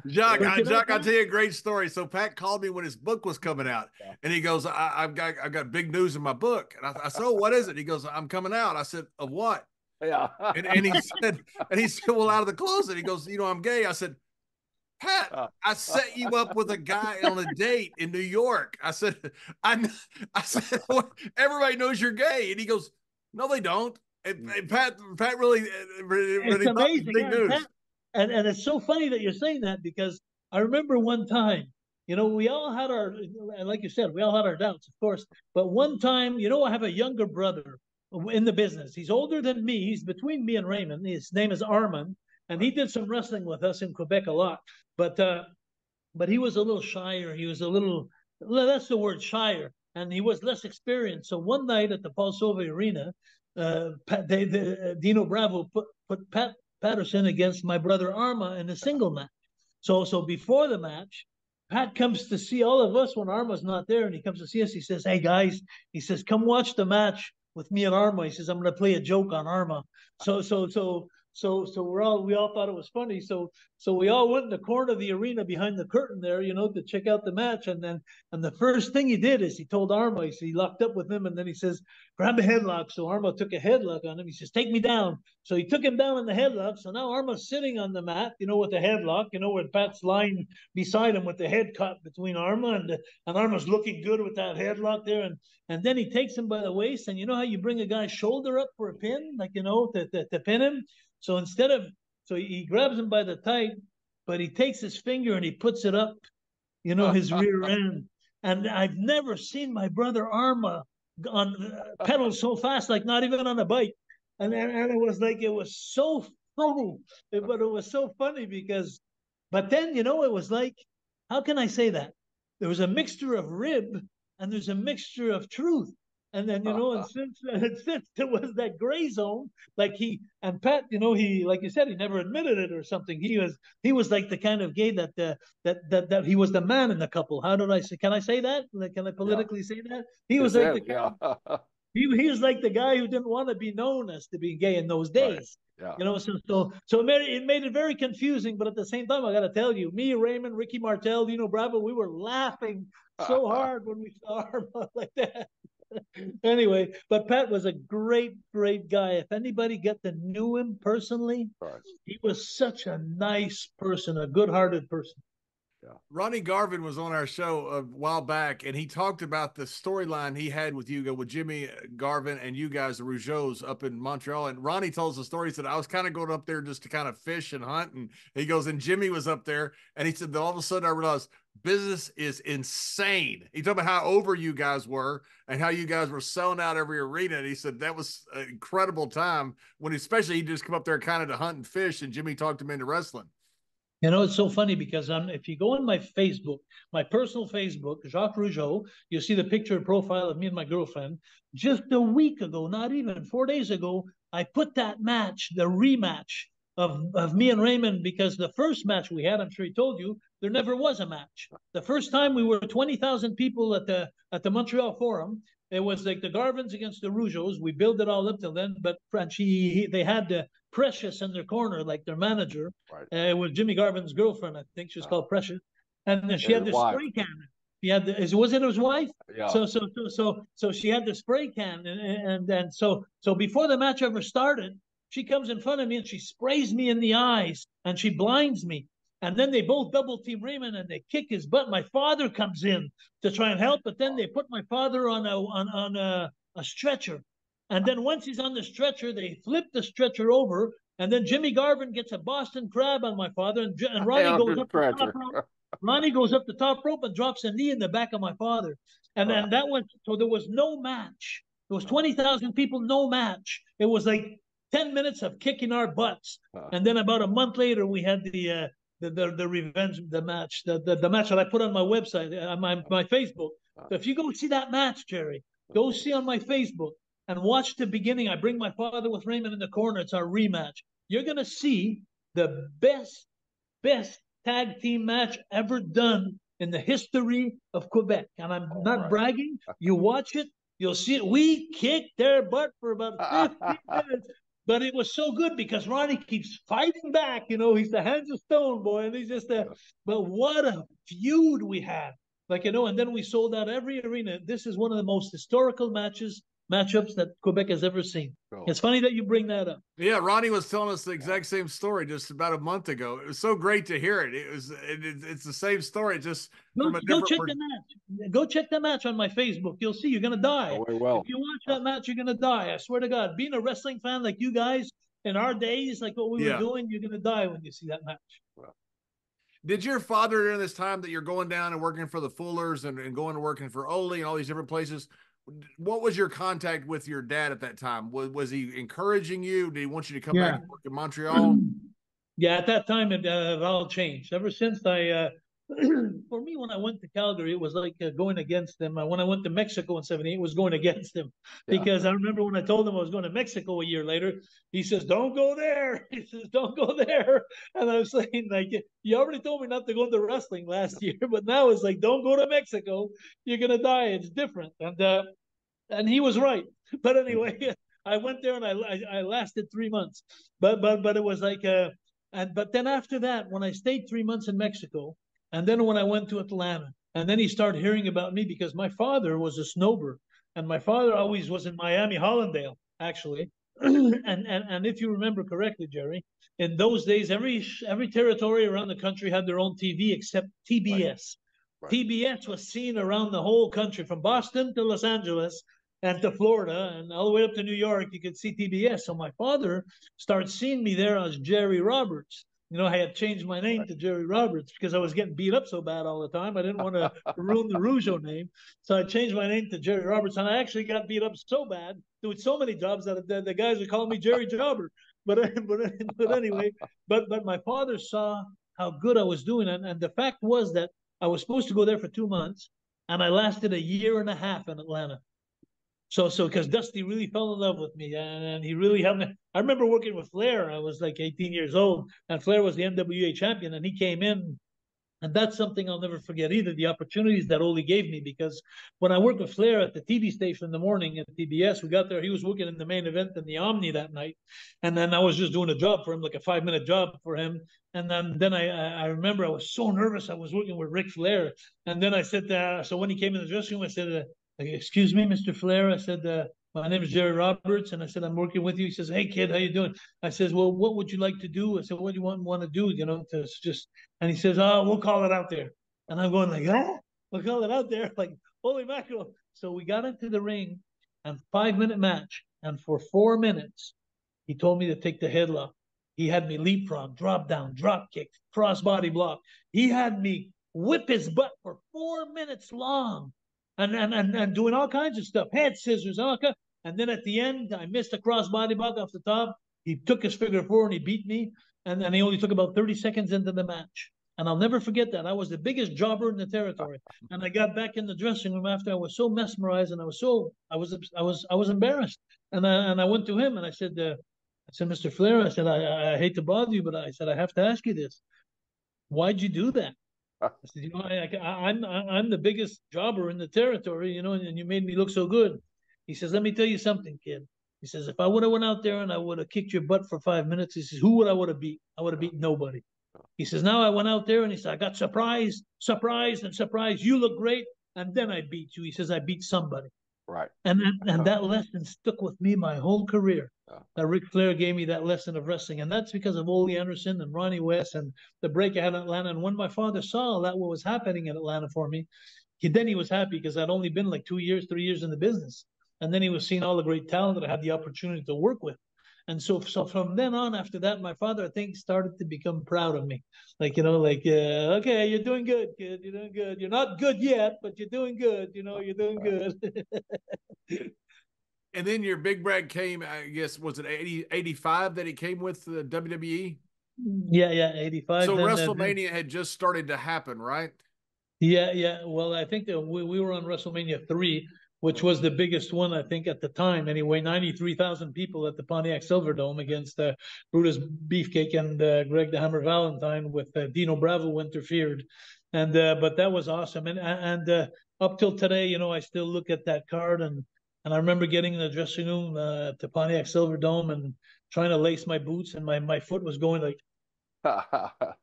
Jacques, I'll tell you a great story. So Pat called me when his book was coming out, and he goes, I've got big news in my book. And I said, oh, what is it? He goes, I'm coming out. I said, of what? Yeah. and he said, well, out of the closet. He goes, I'm gay. I said, Pat, I set you up with a guy on a date in New York. I said, well, everybody knows you're gay. And he goes, no, they don't. And Pat really it's amazing. Big news. Pat, and it's so funny that you're saying that, because I remember one time, we all had like you said, we all had our doubts, of course. But one time, I have a younger brother in the business. He's older than me. He's between me and Raymond. His name is Armand, and he did some wrestling with us in Quebec a lot. But he was a little shyer. He was that's the word, shyer, and he was less experienced. So one night at the Paul Sauvé Arena, Dino Bravo put Pat Patterson against my brother Arma in a single match. So before the match, Pat comes to see all of us when Arma's not there, and he comes to see us. He says, "Hey guys," he says, "come watch the match with me and Arma." He says, "I'm going to play a joke on Arma." So we all thought it was funny. So we all went in the corner of the arena behind the curtain there, to check out the match. And the first thing he did is he told Arma, he locked up with him, and then he says, "Grab a headlock." So Arma took a headlock on him. He says, "Take me down." So he took him down in the headlock. So now Arma's sitting on the mat, with the headlock, where Pat's lying beside him with the head caught between Arma, and Arma's looking good with that headlock there. And then he takes him by the waist, and you know how you bring a guy's shoulder up for a pin, like, to pin him? So he grabs him by the thigh, but he takes his finger and he puts it up, his rear end. And I've never seen my brother Arma on pedal so fast, like not even on a bike. And it was so funny, but it was so funny but then, it was like, how can I say that? There was a mixture of rib and there's a mixture of truth. And then, and since there was that gray zone, like Pat, he, like you said, he never admitted it or something. He was like the kind of gay that he was the man in the couple. How did I say? Can I say that? Can I politically say that? He was like he was like the guy who didn't want to be known as to be gay in those days. Right. Yeah. So it made it very confusing. But at the same time, I got to tell you, me, Raymond, Ricky Martel, Bravo, we were laughing so hard when we saw Arma like that. Anyway, but Pat was a great guy. If anybody knew him personally, he was such a nice person, a good-hearted person. Ronnie Garvin was on our show a while back, and he talked about the storyline he had with you, with Jimmy Garvin and you guys, the Rougeaus, up in Montreal. And Ronnie tells the story. He said, I was kind of going up there just to kind of fish and hunt. And he goes, and Jimmy was up there, and he said, all of a sudden I realized business is insane. He talked about how over you guys were and how you guys were selling out every arena. And he said that was an incredible time when, especially, he just come up there kind of to hunt and fish, and Jimmy talked him into wrestling. You know, it's so funny because if you go on my Facebook, my personal Facebook, Jacques Rougeau, you'll see the picture and profile of me and my girlfriend. Just a week ago, not even 4 days ago, I put that match, the rematch of me and Raymond, because the first match we had, I'm sure he told you, there never was a match. The first time we were 20,000 people at the Montreal Forum. It was like the Garvins against the Rougeaus. We built it all up till then, but they had Precious in their corner, like their manager. Right. It was Jimmy Garvin's girlfriend, I think she was called Precious, and then she had this spray can. He had was it his wife? Yeah. So she had the spray can, and so before the match ever started, she comes in front of me and she sprays me in the eyes and she blinds me. And then they both double team Raymond and they kick his butt. My father comes in to try and help, but then they put my father on a stretcher. And then once he's on the stretcher, they flip the stretcher over. And then Jimmy Garvin gets a Boston crab on my father, and Ronnie goes up the top rope. Ronnie goes up the top rope and drops a knee in the back of my father. And then that was, so there was no match. There was 20,000 people, no match. It was like 10 minutes of kicking our butts. And then about a month later, we had the revenge, the match that I put on my website, on my Facebook. So if you go see that match, Jerry, go see on my Facebook and watch the beginning. I bring my father with Raymond in the corner. It's our rematch. You're going to see the best tag team match ever done in the history of Quebec. And I'm not bragging. You watch it, you'll see it. We kicked their butt for about 15 minutes. But it was so good because Ronnie keeps fighting back. You know, he's the hands of stone, boy. And he's just but what a feud we had. Like, you know, and then we sold out every arena. This is one of the most historical matchups that Quebec has ever seen. Cool. It's funny that you bring that up. Yeah, Ronnie was telling us the exact same story just about a month ago. It was so great to hear it. It's the same story, just from a different check the match. Go check the match on my Facebook. You'll see you're gonna die. Oh, well. If you watch that match, you're gonna die. I swear to God. Being a wrestling fan like you guys in our days, like what we were doing, you're gonna die when you see that match. Well. Did your father, during this time that you're going down and working for the Fullers and going to working for Ole and all these different places, what was your contact with your dad at that time? Was he encouraging you? Did he want you to come back and work in Montreal? Yeah, at that time it all changed. Ever since for me, when I went to Calgary, it was like going against them. When I went to Mexico in '78, it was going against him because I remember when I told him I was going to Mexico a year later, he says, "Don't go there." He says, "Don't go there." And I was saying, like, you already told me not to go into wrestling last year, but now it's like, don't go to Mexico. You're gonna die. It's different. And he was right. But anyway, I went there and I lasted 3 months. But it was like but then after that, when I stayed 3 months in Mexico. And then when I went to Atlanta, and then he started hearing about me because my father was a snowbird, and my father always was in Miami, Hollandale, actually. and if you remember correctly, Jerry, in those days, every territory around the country had their own TV except TBS. Right. TBS was seen around the whole country, from Boston to Los Angeles and to Florida, and all the way up to New York. You could see TBS. So my father started seeing me there as Jerry Roberts. You know, I had changed my name to Jerry Roberts because I was getting beat up so bad all the time. I didn't want to ruin the Rougeau name. So I changed my name to Jerry Roberts. And I actually got beat up so bad, doing so many jobs, that the guys would call me Jerry Jobber. But anyway, but my father saw how good I was doing. And the fact was that I was supposed to go there for 2 months, and I lasted a year and a half in Atlanta. So because Dusty really fell in love with me, and he really helped me. I remember working with Flair. I was like 18 years old, and Flair was the NWA champion, and he came in, and that's something I'll never forget either, the opportunities that Ole gave me, because when I worked with Flair at the TV station in the morning at TBS, we got there, he was working in the main event in the Omni that night, and then I was just doing a job for him, like a 5-minute job for him, and then I remember I was so nervous. I was working with Ric Flair, and then I said, so when he came in the dressing room, I said, "Excuse me, Mr. Flair," I said, my name is Jerry Roberts. And I said, I'm working with you. He says, hey, kid, how you doing? I says, well, what would you like to do? I said, what do you want to do? You know, to just, and he says, oh, we'll call it out there. And I'm going like, ah, we'll call it out there. Like, holy mackerel. So we got into the ring and 5-minute match. And for 4 minutes, he told me to take the headlock. He had me leapfrog, drop down, drop kick, crossbody block. He had me whip his butt for 4 minutes long and doing all kinds of stuff, head scissors, all kinds. And then at the end, I missed a crossbody block off the top. He took his figure four and he beat me. And then he only took about 30 seconds into the match. And I'll never forget that. I was the biggest jobber in the territory. And I got back in the dressing room after. I was so mesmerized and I was embarrassed. And I went to him and I said, Mr. Flair, I said, I hate to bother you, but I said, I have to ask you this. Why'd you do that? I said, you know, I'm the biggest jobber in the territory, you know, and you made me look so good. He says, let me tell you something, kid. He says, if I would have went out there and I would have kicked your butt for 5 minutes, he says, who would I would have beat? I would have beat nobody. He says, now I went out there and he said, I got surprised. You look great. And then I beat you. He says, I beat somebody. Right. And that lesson stuck with me my whole career. That Ric Flair gave me that lesson of wrestling. And that's because of Ole Anderson and Ronnie West and the break I had in Atlanta. And when my father saw that what was happening in Atlanta for me, he was happy because I'd only been like 3 years in the business. And then he was seeing all the great talent that I had the opportunity to work with. And so from then on, after that, my father, I think, started to become proud of me. Like, you know, like, okay, you're doing good, kid. You're doing good. You're not good yet, but you're doing good. You know, you're doing good. And then your big brag came, I guess, was it 85 that he came with the WWE? Yeah, 85. So then, WrestleMania had just started to happen, right? Yeah. Well, I think that we were on WrestleMania 3, which was the biggest one, I think, at the time. Anyway, 93,000 people at the Pontiac Silverdome against Brutus Beefcake and Greg the Hammer Valentine with Dino Bravo who interfered. And but that was awesome. And up till today, you know, I still look at that card and I remember getting in the dressing room to Pontiac Silverdome and trying to lace my boots, and my foot was going like,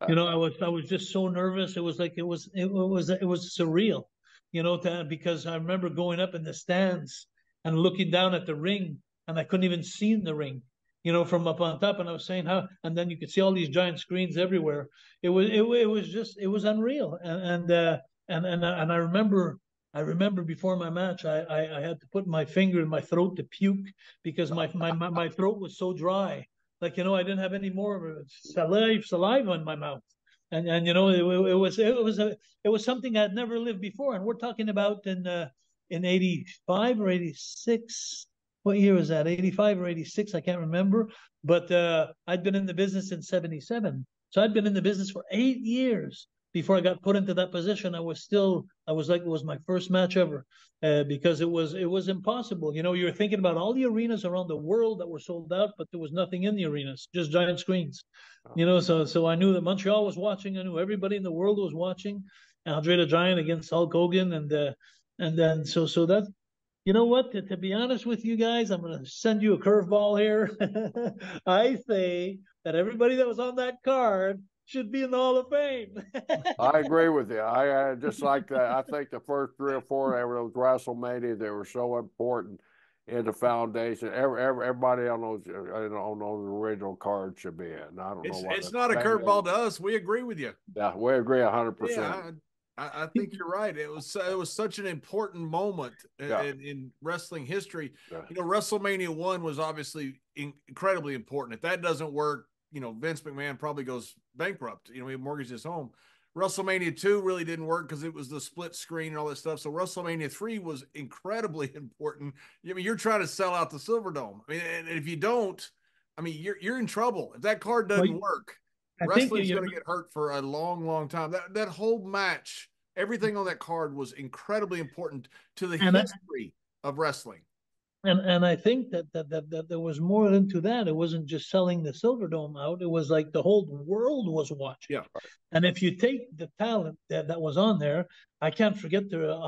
you know, I was just so nervous. It was like it was surreal, you know, because I remember going up in the stands and looking down at the ring, and I couldn't even see in the ring, you know, from up on top. And I was saying how, and then you could see all these giant screens everywhere. It was unreal. And I remember before my match, I had to put my finger in my throat to puke because my throat was so dry. Like, you know, I didn't have any more saliva in my mouth. And you know, it was something I'd never lived before. And we're talking about in 85 or 86. What year was that? 85 or 86? I can't remember. But I'd been in the business in 77. So I'd been in the business for 8 years before I got put into that position. I was like, it was my first match ever, because it was impossible. You know, you were thinking about all the arenas around the world that were sold out, but there was nothing in the arenas, just giant screens. You know, so I knew that Montreal was watching. I knew everybody in the world was watching. Andre the Giant against Hulk Hogan, and then so that. You know what? To be honest with you guys, I'm going to send you a curveball here. I say that everybody that was on that card should be in the Hall of Fame. I agree with you. I just like that. I think the first 3 or 4 ever those WrestleMania, they were so important in the foundation. Everybody on those original cards should be in. I don't know why. It's not a curveball to us. We agree with you. Yeah, we agree 100%. Yeah, I think you're right. It was such an important moment in wrestling history. Yeah. You know, WrestleMania 1 was obviously incredibly important. If that doesn't work, you know, Vince McMahon probably goes bankrupt. You know, he mortgaged his home. WrestleMania 2 really didn't work because it was the split screen and all that stuff. So WrestleMania 3 was incredibly important. I mean, you're trying to sell out the Silverdome. I mean, and if you don't, I mean, you're in trouble. If that card doesn't work, wrestling's going to get hurt for a long, long time. That whole match, everything on that card was incredibly important to the history of wrestling. And I think that there was more into that. It wasn't just selling the Silverdome out. It was like the whole world was watching. Yeah. And if you take the talent that was on there, I'll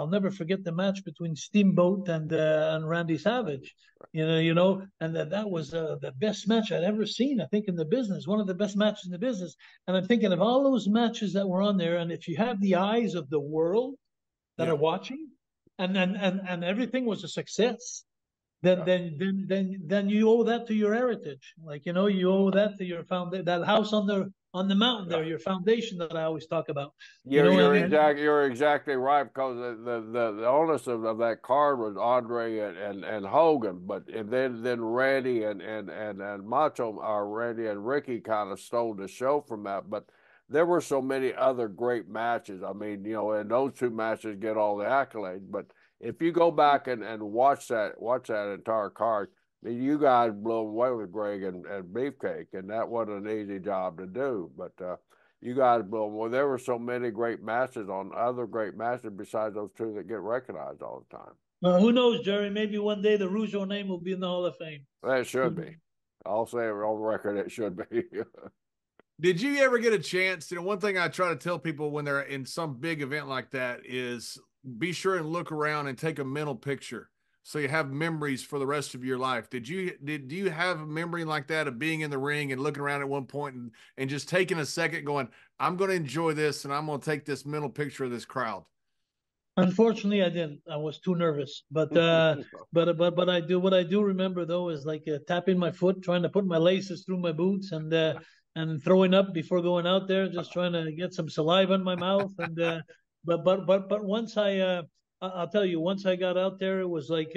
never forget the match between Steamboat and Randy Savage. You know, and that was the best match I'd ever seen, I think, in the business. One of the best matches in the business. And I'm thinking of all those matches that were on there, and if you have the eyes of the world that are watching, and everything was a success. then you owe that to your heritage. Like, you know, you owe that to your that house on the mountain there, your foundation that I always talk about. You're exactly right, because the onus of that card was Andre and Hogan, but then Randy and Macho, Randy and Ricky kind of stole the show from that. But there were so many other great matches. I mean, you know, and those two matches get all the accolades. But if you go back and watch that entire card, I mean, you guys blew away with Greg and Beefcake, and that wasn't an easy job to do. But you guys blew them. Well, there were so many great matches on other great matches besides those two that get recognized all the time. Well, who knows, Jerry? Maybe one day the Rougeau name will be in the Hall of Fame. It should be. I'll say it on record, it should be. Did you ever get a chance? You know, one thing I try to tell people when they're in some big event like that is be sure and look around and take a mental picture so you have memories for the rest of your life. Do you have a memory like that of being in the ring and looking around at one point and just taking a second going, I'm going to enjoy this and I'm going to take this mental picture of this crowd? Unfortunately, I didn't. I was too nervous. But I do, what I do remember though is like tapping my foot, trying to put my laces through my boots, and throwing up before going out there, just trying to get some saliva in my mouth. And but once I'll tell you, once I got out there, it was like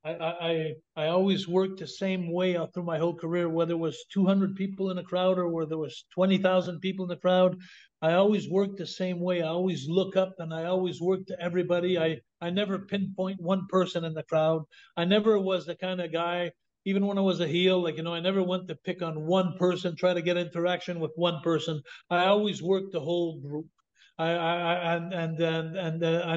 I always worked the same way out through my whole career, whether it was 200 people in a crowd or whether there was 20,000 people in the crowd. I always worked the same way. I always look up and I always work to everybody. I never pinpoint one person in the crowd. I never was the kind of guy, even when I was a heel, like, you know, I never went to pick on one person, try to get interaction with one person. I always worked the whole group. I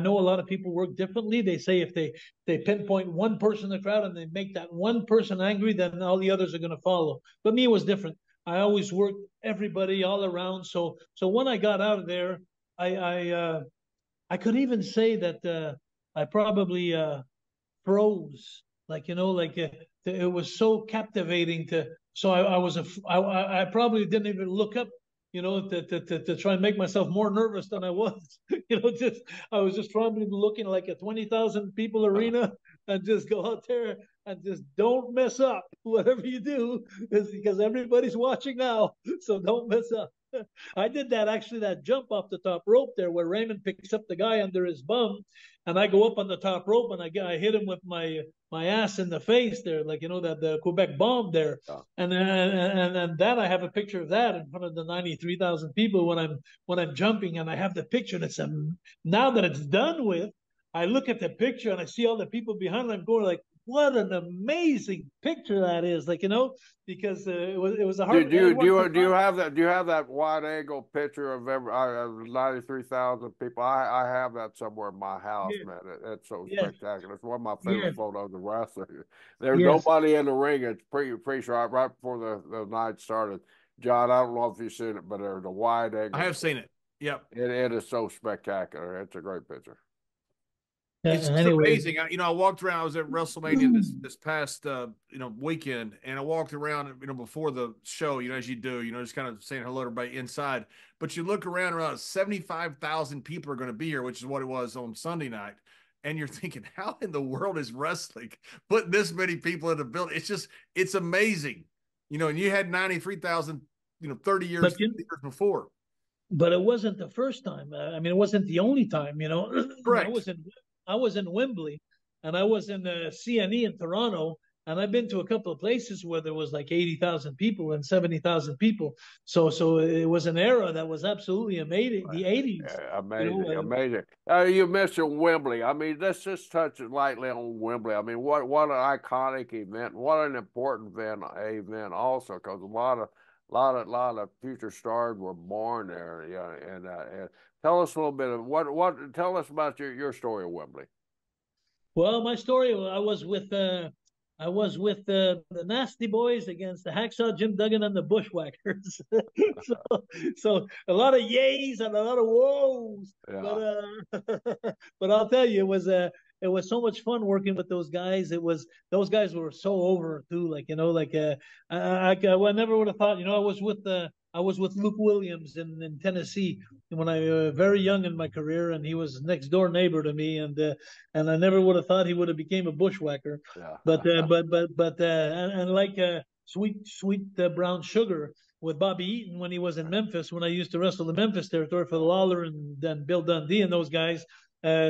know a lot of people work differently. They say if they pinpoint one person in the crowd and they make that one person angry, then all the others are going to follow. But me, it was different. I always worked everybody all around. So when I got out of there, I could even say that I probably froze. Like, you know, like it was so captivating to. So I probably didn't even look up, you know, to try and make myself more nervous than I was. You know, I was just probably looking like a 20,000 people arena and just go out there and just don't mess up. Whatever you do, is because everybody's watching now, so don't mess up. I did that, actually, that jump off the top rope there where Raymond picks up the guy under his bum and I go up on the top rope and I hit him with my ass in the face there, like, you know, that the Quebec bomb there. Oh. And that I have a picture of that in front of the 93,000 people when I'm jumping, and I have the picture. That's now that it's done with, I look at the picture and I see all the people behind, and I'm going like, what an amazing picture that is, like, you know, because it was a hard. Do you have that wide angle picture of 93,000 people? I have that somewhere in my house, man. It's so spectacular. It's one of my favorite photos of wrestling. There's nobody in the ring. It's pretty sure right before the night started. John, I don't know if you've seen it, but there's a wide angle. I have seen it. Yep. It is so spectacular. It's a great picture. It's amazing. I walked around. I was at WrestleMania this past weekend, and I walked around before the show, as you do, just kind of saying hello to everybody inside. But you look around 75,000 people are going to be here, which is what it was on Sunday night, and you're thinking, how in the world is wrestling putting this many people in the building? It's amazing, and you had 93,000 30 years before. But it wasn't the first time. I mean, it wasn't the only time. Correct. I was in Wembley, and I was in CNE in Toronto, and I've been to a couple of places where there was like 80,000 people and 70,000 people. So it was an era that was absolutely amazing. The 80s. Yeah, amazing. You mentioned Wembley. I mean, let's just touch it lightly on Wembley. I mean, what an iconic event. What an important event also, because a lot of future stars were born there. Yeah, and tell us a little bit of tell us about your story of Wembley. Well, my story, I was with the Nasty Boys against the Hacksaw Jim Duggan and the Bushwhackers. so a lot of yays and a lot of whoas. Yeah. But I'll tell you, it was so much fun working with those guys. Those guys were so over too. Like, I never would have thought. I was with I was with Luke Williams in Tennessee when I very young in my career, and he was next door neighbor to me, and I never would have thought he would have became a bushwhacker. Yeah. And like Sweet Brown Sugar with Bobby Eaton when he was in Memphis, when I used to wrestle the Memphis territory for Lawler and then Bill Dundee and those guys.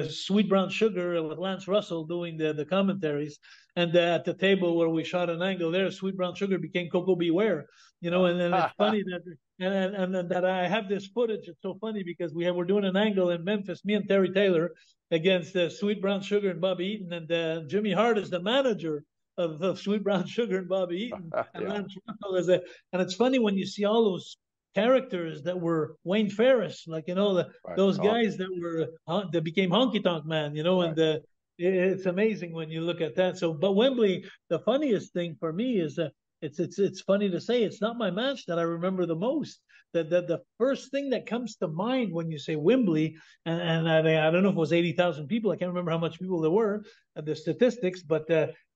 Sweet Brown Sugar with Lance Russell doing the commentaries, and at the table where we shot an angle there, Sweet Brown Sugar became Coco Beware, you know, and it's funny that and that I have this footage. It's so funny because we're doing an angle in Memphis, me and Terry Taylor against Sweet Brown Sugar and Bobby Eaton, and Jimmy Hart is the manager of Sweet Brown Sugar and Bobby Eaton, and Yeah. Lance Russell is and it's funny when you see all those characters that were Wayne Ferris, like, you know, those guys that became Honky Tonk Man, you know, and it's amazing when you look at that. So, but Wembley, the funniest thing for me is that it's funny to say it's not my match that I remember the most. That the first thing that comes to mind when you say Wembley, and I don't know if it was 80,000 people. I can't remember how much people there were, the statistics, but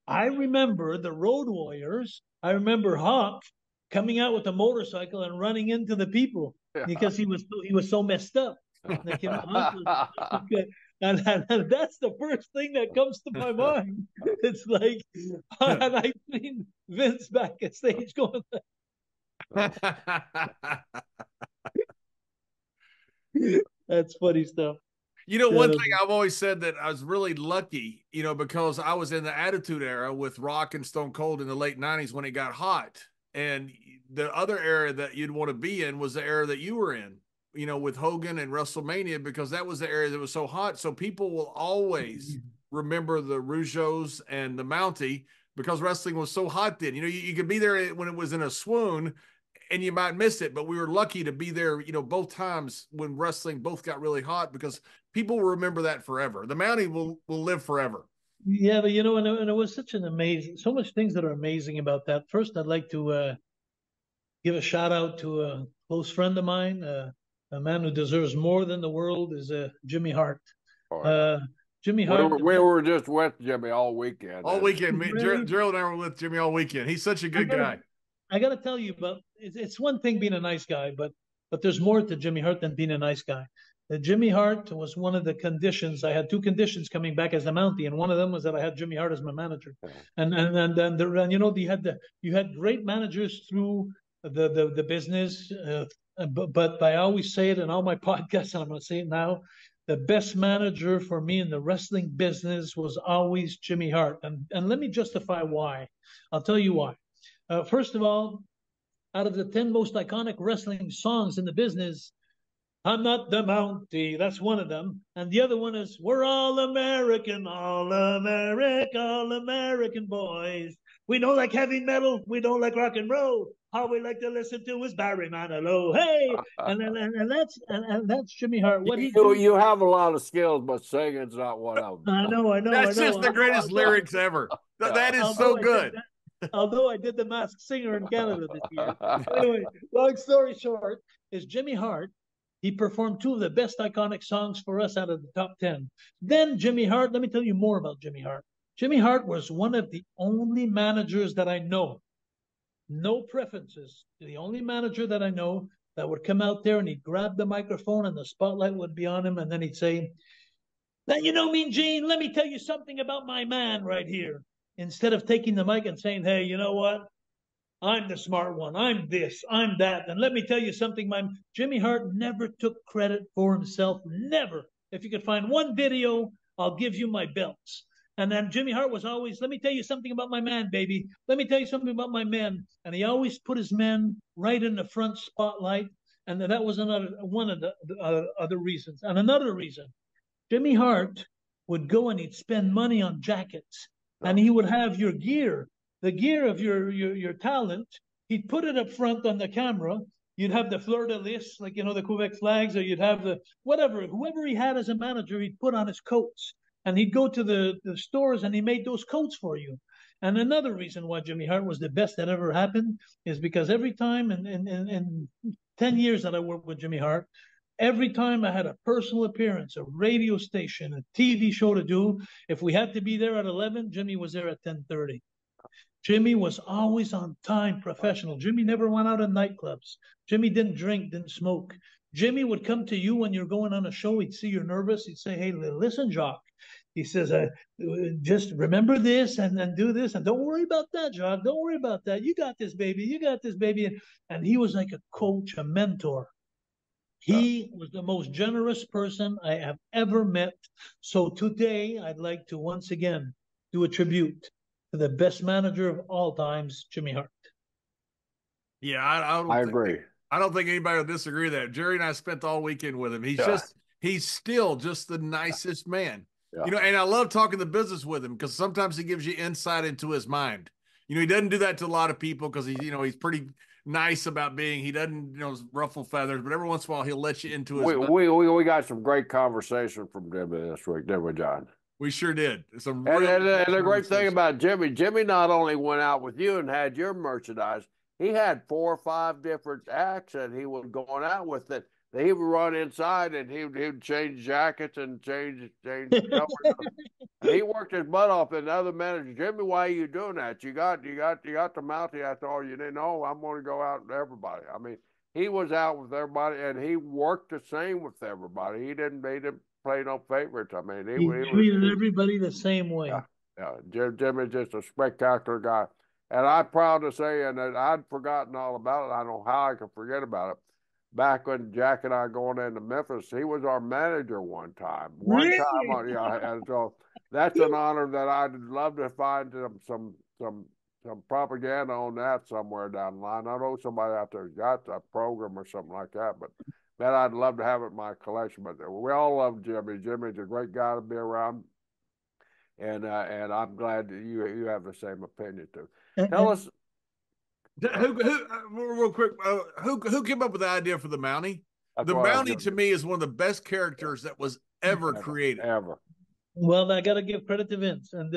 I remember the Road Warriors. I remember Hawk coming out with a motorcycle and running into the people because he was so messed up. Like, you know, and that's the first thing that comes to my mind. It's like, and I seen Vince backstage going. That's funny stuff. You know, one thing I've always said that I was really lucky, you know, because I was in the Attitude Era with Rock and Stone Cold in the late 90s when it got hot. And the other era that you'd want to be in was the era that you were in, you know, with Hogan and WrestleMania, because that was the area that was so hot. So people will always remember the Rougeaus and the Mountie because wrestling was so hot then. You know, you could be there when it was in a swoon and you might miss it, but we were lucky to be there, you know, both times when wrestling both got really hot because people will remember that forever. The Mountie will live forever. Yeah, but you know, and it was such an amazing, so much things that are amazing about that. First, I'd like to give a shout out to a close friend of mine, a man who deserves more than the world is Jimmy Hart. Jimmy Hart. We were just with Jimmy all weekend. All weekend. Really? Gerald and I were with Jimmy all weekend. He's such a good guy. I got to tell you, but it's one thing being a nice guy, but there's more to Jimmy Hart than being a nice guy. Jimmy Hart was one of the conditions. I had two conditions coming back as the Mountie, and one of them was that I had Jimmy Hart as my manager. And you know, you had great managers through the business, but I always say it in all my podcasts, and I'm going to say it now. The best manager for me in the wrestling business was always Jimmy Hart, and let me justify why. I'll tell you why. First of all, out of the 10 most iconic wrestling songs in the business, I'm not the Mountie. That's one of them. And the other one is, we're all American boys. We don't like heavy metal. We don't like rock and roll. All we like to listen to is Barry Manilow. Hey, and that's Jimmy Hart. What you have a lot of skills, but singing's not one of them. I know. That's just the greatest lyrics ever. That is so good. Although I did the Masked Singer in Canada this year. Anyway, long story short, is Jimmy Hart. He performed two of the best iconic songs for us out of the top 10. Then Jimmy Hart, let me tell you more about Jimmy Hart. Jimmy Hart was one of the only managers that I know, no preferences, the only manager that I know that would come out there and he'd grab the microphone and the spotlight would be on him, and then he'd say, "Now, you know, Mean Gene, let me tell you something about my man right here." Instead of taking the mic and saying, "Hey, you know what? I'm the smart one. I'm this, I'm that. And let me tell you something, Jimmy Hart never took credit for himself. Never. If you could find one video, I'll give you my belts." And then Jimmy Hart was always, "Let me tell you something about my man, baby. Let me tell you something about my men." And he always put his men right in the front spotlight. And that was one of the other reasons. And another reason, Jimmy Hart would go and he'd spend money on jackets. And he would have your gear, the gear of your talent. He'd put it up front on the camera. You'd have the fleur-de-lis, like, you know, the Quebec flags, or you'd have the whatever. Whoever he had as a manager, he'd put on his coats. And he'd go to the stores and he made those coats for you. And another reason why Jimmy Hart was the best that ever happened is because every time in 10 years that I worked with Jimmy Hart, every time I had a personal appearance, a radio station, a TV show to do, if we had to be there at 11, Jimmy was there at 10:30. Jimmy was always on time, professional. Jimmy never went out in nightclubs. Jimmy didn't drink, didn't smoke. Jimmy would come to you when you're going on a show. He'd see you're nervous. He'd say, hey, listen, Jacques. He says, just remember this and do this. And don't worry about that, Jacques. Don't worry about that. You got this, baby. You got this, baby. And he was like a coach, a mentor. He was the most generous person I have ever met. So today, I'd like to once again do a tribute to the best manager of all times, Jimmy Hart. Yeah, I agree. I don't think anybody will disagree with that. Jerry and I spent all weekend with him. He's still just the nicest man. Yeah. You know, and I love talking the business with him because sometimes he gives you insight into his mind. You know, he doesn't do that to a lot of people because he's pretty nice about being. He doesn't, ruffle feathers, but every once in a while he'll let you into his. We got some great conversation from Jimmy this week, didn't we, John? We sure did. And the great thing about Jimmy not only went out with you and had your merchandise, he had 4 or 5 different acts that he was going out with that he would run inside and he'd change jackets and change covers. He worked his butt off. And the other manager, Jimmy, why are you doing that? You got the Mountie. That's all you didn't know. I'm going to go out with everybody. I mean, he was out with everybody and he worked the same with everybody. He didn't play no favorites. I mean, he treated everybody the same way. Yeah. Jimmy's just a spectacular guy. And I'm proud to say, and I'd forgotten all about it. I don't know how I could forget about it. Back when Jack and I going into Memphis, he was our manager one time. And so that's an honor that I'd love to find some propaganda on that somewhere down the line. I know somebody out there's got a program or something like that, but man, I'd love to have it in my collection. But we all love Jimmy. Jimmy's a great guy to be around, and I'm glad that you have the same opinion too. Tell us. Real quick, who came up with the idea for the Mountie? The Mountie to me is one of the best characters that was ever created. Ever. Well, I got to give credit to Vince, and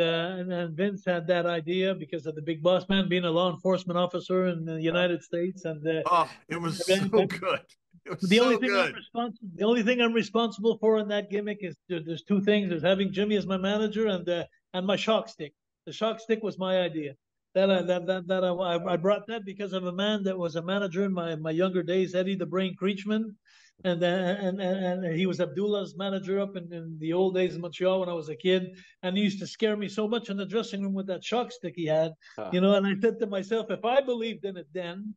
Vince had that idea because of the Big Boss Man being a law enforcement officer in the United States, and it was so good. It was so good. The only thing I'm responsible for in that gimmick is there's 2 things: there's having Jimmy as my manager and my shock stick. The shock stick was my idea. I brought that because of a man that was a manager in my younger days, Eddie the Brain Creechman, and he was Abdullah's manager up in the old days in Montreal when I was a kid, and he used to scare me so much in the dressing room with that shock stick he had, And I said to myself, if I believed in it then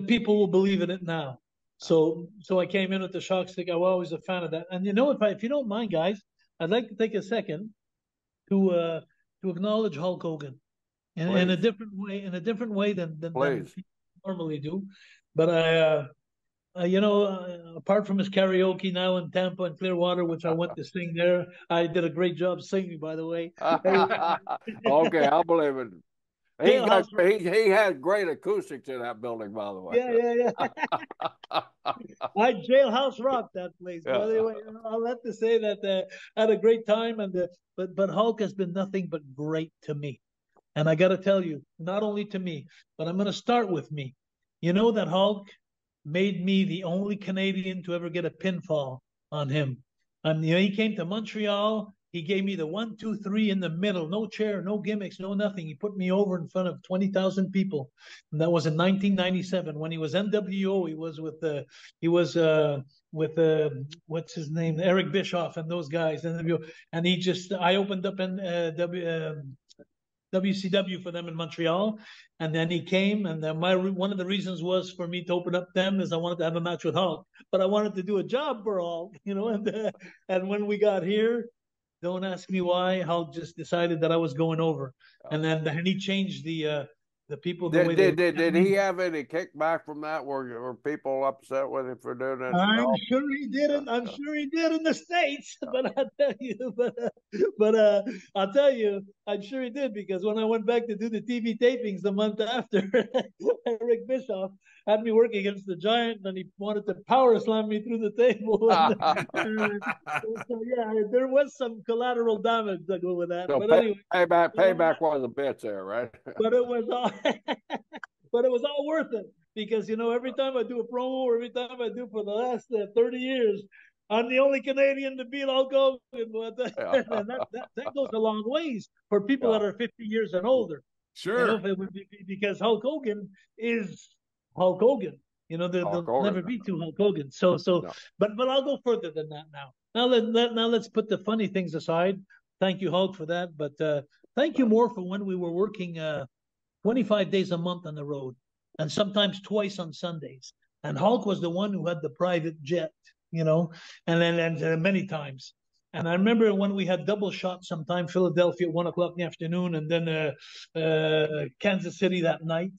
people will believe in it now. So I came in with the shock stick. I was always a fan of that, and if you don't mind, guys, I'd like to take a second to acknowledge Hulk Hogan. In a different way than people normally do. But apart from his karaoke now in Tampa and Clearwater, which I went to sing there, I did a great job singing, by the way. Okay, I'll believe it. He had great acoustics in that building, by the way. Yeah. I jailhouse rocked that place. Yeah. By the way, I'll have to say that I had a great time, but Hulk has been nothing but great to me. And I got to tell you, not only to me, but I'm going to start with me. You know that Hulk made me the only Canadian to ever get a pinfall on him. He came to Montreal. He gave me the 1, 2, 3 in the middle. No chair, no gimmicks, no nothing. He put me over in front of 20,000 people. And that was in 1997 when he was NWO. He was with what's his name? Eric Bischoff and those guys. NWO. And I opened up in WCW for them in Montreal, and then he came, and then one of the reasons was for me to open up them is I wanted to have a match with Hulk, but I wanted to do a job for Hulk, and when we got here, don't ask me why, Hulk just decided that I was going over, and then he changed the people. Did he have any kickback from that? Were people upset with him for doing that? I'm sure he didn't. I'm sure he did in the States, but I'll tell you, I'm sure he did because when I went back to do the TV tapings the month after, Eric Bischoff had me work against the Giant, and he wanted to power slam me through the table. So yeah, there was some collateral damage that go with that. So but anyway, payback was a bit there, right? But it was all worth it because every time I do a promo, or every time I do for the last 30 years, I'm the only Canadian to beat Hulk Hogan. And that goes a long ways for people that are 50 years and older. You know, Sure. if it would be because Hulk Hogan is Hulk Hogan. You know, Hulk there'll Hogan. never be two Hulk Hogan. So, No. but I'll go further than that now. Now let's put the funny things aside. Thank you, Hulk, for that. But thank you more for when we were working 25 days a month on the road, and sometimes twice on Sundays. And Hulk was the one who had the private jet, you know, and many times. And I remember when we had double shots sometime, Philadelphia at 1 o'clock in the afternoon, and then Kansas City that night.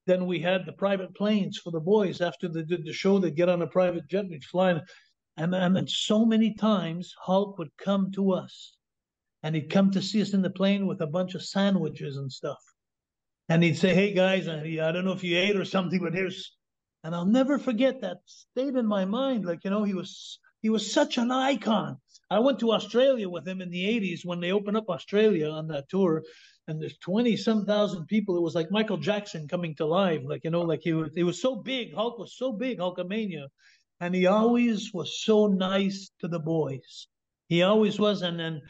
Then we had the private planes for the boys after they did the show. They'd get on a private jet and fly. And so many times Hulk would come to us, and he'd come to see us in the plane with a bunch of sandwiches and stuff. And he'd say, "Hey guys, I don't know if you ate or something, but here's," and I'll never forget that stayed in my mind. Like, you know, he was such an icon. I went to Australia with him in the '80s when they opened up Australia on that tour, and there's 20 some thousand people. It was like Michael Jackson coming to life. Like, you know, like he was so big. Hulk was so big, Hulkamania, and he always was so nice to the boys. He always was, and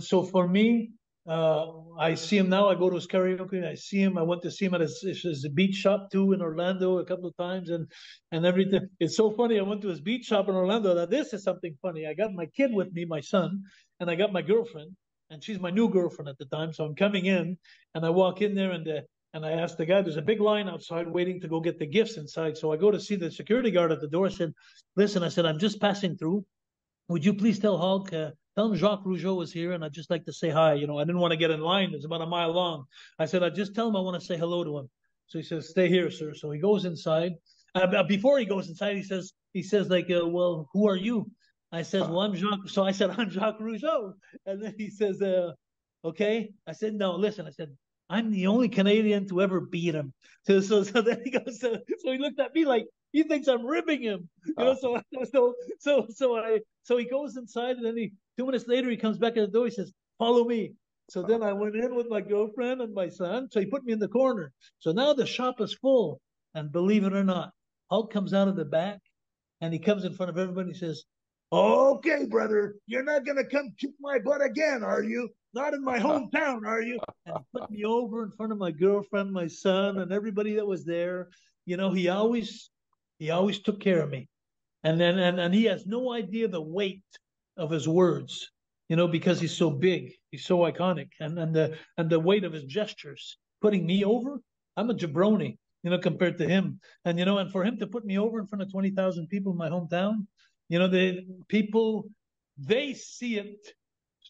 so for me, I see him now. I go to his karaoke. I see him. I went to see him at his beach shop too in Orlando a couple of times, and everything. It's so funny. I went to his beach shop in Orlando. Now this is something funny. I got my kid with me, my son, and I got my girlfriend, and she's my new girlfriend at the time. So I'm coming in, and I walk in there, and I asked the guy. There's a big line outside waiting to go get the gifts inside. So I go to see the security guard at the door. I said, "Listen," I said, "I'm just passing through. Would you please tell Hulk, tell him Jacques Rougeau is here, and I'd just like to say hi." You know, I didn't want to get in line. It's about a mile long. I said, "I'd just tell him I want to say hello to him." So he says, "Stay here, sir." So he goes inside. Before he goes inside, he says like, "Well, who are you?" I says, "Well, I'm Jacques." So I said, "I'm Jacques Rougeau," and then he says, "Okay." I said, "No, listen." I said, "I'm the only Canadian to ever beat him." So then he goes, so he looked at me like he thinks I'm ribbing him, you know. So he goes inside, and then 2 minutes later he comes back at the door. He says, "Follow me." So then I went in with my girlfriend and my son. So he put me in the corner. So now the shop is full, and believe it or not, Hulk comes out of the back, and he comes in front of everybody. He says, "Okay, brother, you're not gonna come kick my butt again, are you? Not in my hometown, are you?" And he put me over in front of my girlfriend, my son, and everybody that was there. You know, he always took care of me, and he has no idea the weight of his words, you know, because he's so big, he's so iconic, and the weight of his gestures, putting me over. I'm a jabroni, you know, compared to him, and you know, and for him to put me over in front of 20,000 people in my hometown, you know, the people, they see it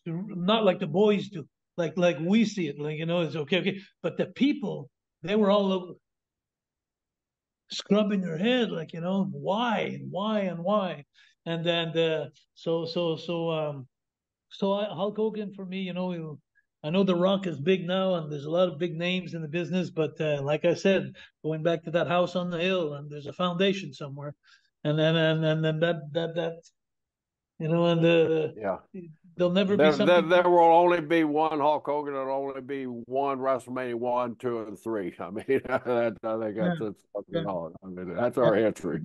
not like the boys do, like we see it, like, you know, it's okay, okay, but the people, they were all scrubbing their head, like, you know, why, and then Hulk Hogan for me, you know. I know The Rock is big now, and there's a lot of big names in the business, but like I said, going back to that house on the hill, and there's a foundation somewhere, and then that you know, and Yeah. there'll never be There something. will only be one Hulk Hogan. There'll only be one WrestleMania 1, 2, and 3. I mean, I think Yeah, that's yeah, all. I mean, that's yeah. our history.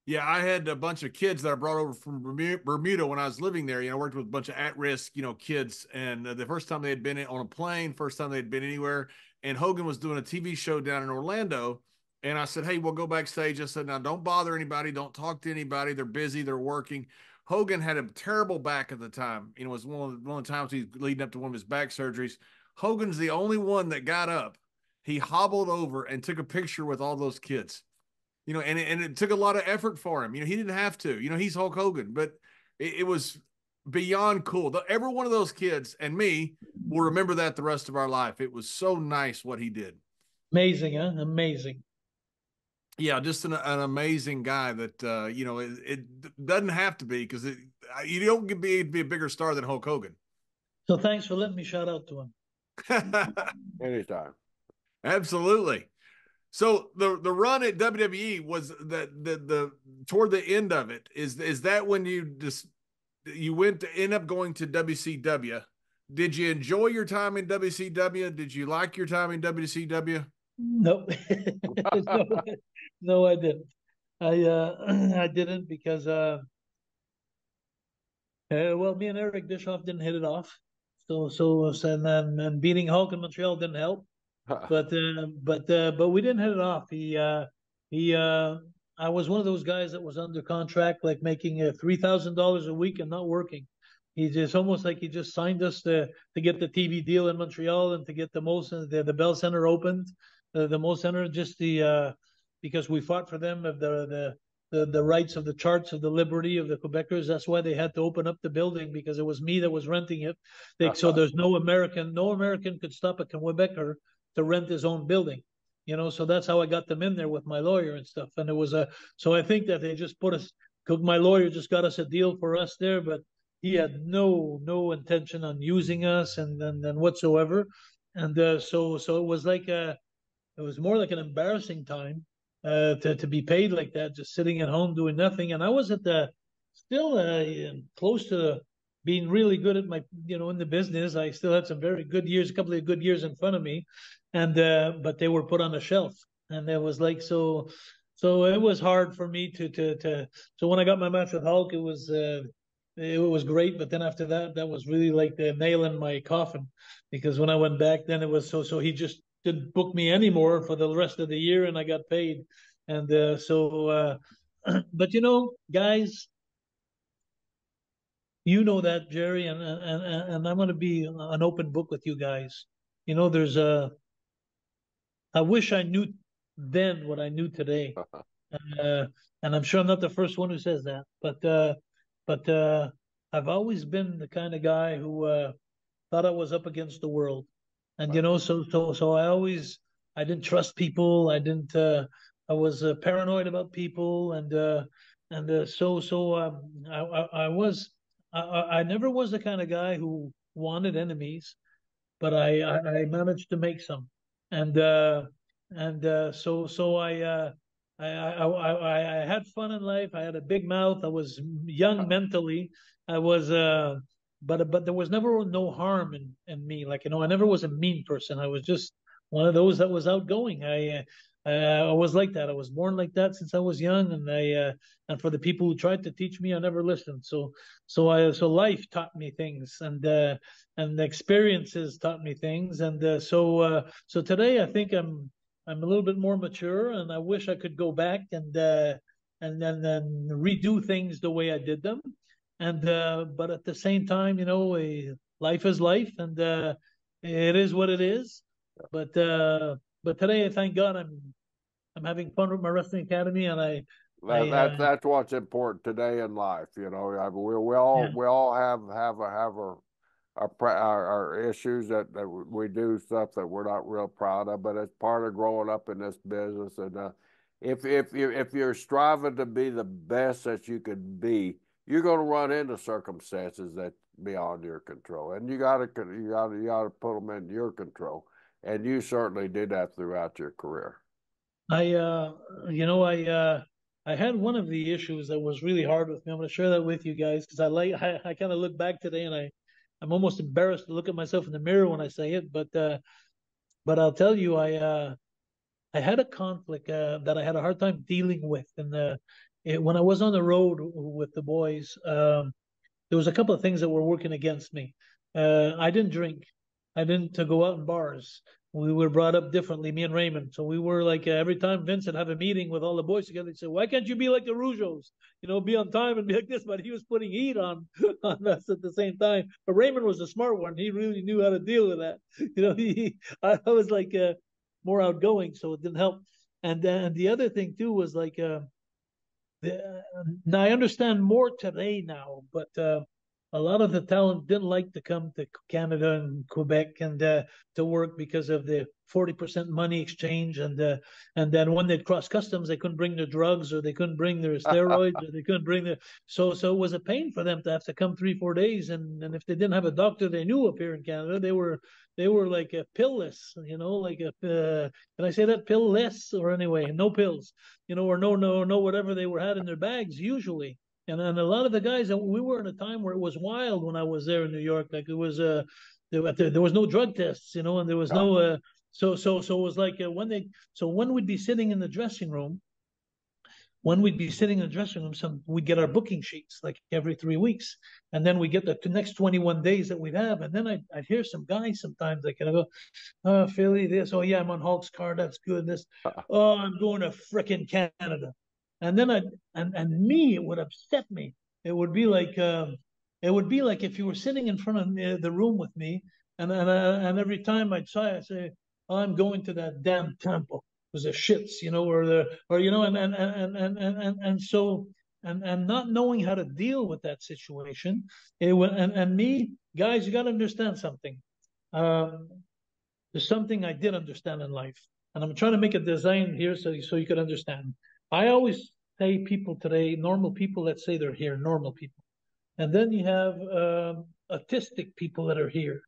Yeah, I had a bunch of kids that I brought over from Bermuda when I was living there. You know, I worked with a bunch of at-risk, you know, kids. And the first time they had been on a plane, first time they'd been anywhere, and Hogan was doing a TV show down in Orlando. And I said, "Hey, we'll go backstage." I said, "Now don't bother anybody. Don't talk to anybody. They're busy. They're working." Hogan had a terrible back at the time. You know, it was one of the times he's leading up to one of his back surgeries. Hogan's the only one that got up. He hobbled over and took a picture with all those kids. You know, and it took a lot of effort for him. You know, he didn't have to. You know, he's Hulk Hogan, but it was beyond cool. Every one of those kids and me will remember that the rest of our life. It was so nice what he did. Amazing, huh? Amazing. Yeah, just an amazing guy that you know, it doesn't have to be because you don't be a bigger star than Hulk Hogan. So thanks for letting me shout out to him. Anytime. Absolutely. So the run at WWE was the toward the end of it. Is that when you went to end up going to WCW? Did you enjoy your time in WCW? Did you like your time in WCW? No, no, no, I didn't. I didn't because well, me and Eric Bischoff didn't hit it off. And beating Hulk in Montreal didn't help. But we didn't hit it off. I was one of those guys that was under contract, like making $3,000 a week and not working. It's almost like he just signed us to get the TV deal in Montreal and to get the Bell Center opened, the Mo Center, just because we fought for them of the rights of the charts of the liberty of the Quebecers. That's why they had to open up the building, because it was me that was renting it. So there's no American could stop a Quebecer to rent his own building, so that's how I got them in there with my lawyer and stuff. And it was so I think that they just put us, my lawyer just got us a deal for us there, but he had no intention on using us and whatsoever. And so it was like it was more like an embarrassing time to be paid like that, just sitting at home doing nothing. And I was still close to being really good at my, in the business. I still had some very good years, a couple of good years in front of me, and but they were put on the shelf, and it was like so it was hard for me to. So when I got my match with Hulk, it was great, but then after that was really like the nail in my coffin, because when I went back, then it was so he just didn't book me anymore for the rest of the year, and I got paid, and but guys. That, Jerry, and I'm going to be an open book with you guys. There's I wish I knew then what I knew today, and I'm sure I'm not the first one who says that. But I've always been the kind of guy who thought I was up against the world, and so I didn't trust people. I was paranoid about people, and I never was the kind of guy who wanted enemies, but I managed to make some, and I had fun in life. I had a big mouth. I was young mentally. I was but there was never no harm in me. Like, I never was a mean person. I was just one of those that was outgoing. I was like that. I was born like that since I was young, and for the people who tried to teach me, I never listened. So life taught me things, and the experiences taught me things, and so today I think I'm a little bit more mature, and I wish I could go back and then redo things the way I did them, and but at the same time, life is life, and it is what it is. But today, thank God, I'm having fun with my wrestling academy, and that's what's important today in life. We all have our issues that we do stuff that we're not real proud of, but it's part of growing up in this business. And if you're striving to be the best that you could be, you're going to run into circumstances that beyond your control, and you got to put them in your control. And you certainly did that throughout your career. I had one of the issues that was really hard with me. I'm going to share that with you guys, because I kind of look back today, and I'm almost embarrassed to look at myself in the mirror when I say it. But I'll tell you, I had a conflict that I had a hard time dealing with, and when I was on the road with the boys, there was a couple of things that were working against me. I didn't drink. I didn't go out in bars. We were brought up differently, me and Raymond. So we were like, every time Vince would have a meeting with all the boys together, he'd say, "Why can't you be like the Rougeaus? Be on time and be like this." But he was putting heat on us at the same time. But Raymond was a smart one. He really knew how to deal with that. I was like more outgoing, so it didn't help. And the other thing too was like, now I understand more today now, but a lot of the talent didn't like to come to Canada and Quebec and to work because of the 40% money exchange, and then when they'd cross customs, they couldn't bring their drugs, or they couldn't bring their steroids, or they couldn't bring their so it was a pain for them to have to come 3-4 days, and if they didn't have a doctor they knew up here in Canada, they were like a pill-less, like a can I say that, pill-less, or anyway, no pills, or no whatever they had in their bags usually. And a lot of the guys, we were in a time where it was wild when I was there in New York. Like, it was there was no drug tests, and there was so it was like when we'd be sitting in the dressing room, when we'd be sitting in the dressing room, we'd get our booking sheets like every 3 weeks, and then we get the next 21 days that we'd have, and then I'd hear some guys sometimes like, go, oh, Philly, this, oh yeah, I'm on Hulk's card, that's good. This, oh, I'm going to frickin' Canada, and then and me, it would upset me. It would be like if you were sitting in front of the room with me, and every time I'd say, oh, I'm going to that damn temple because the shits, or and so and not knowing how to deal with that situation, and me, guys, you got to understand something. There's something I did understand in life, and I'm trying to make a design here so you could understand. I always say people today, normal people, let's say they're here, normal people. And then you have autistic people that are here.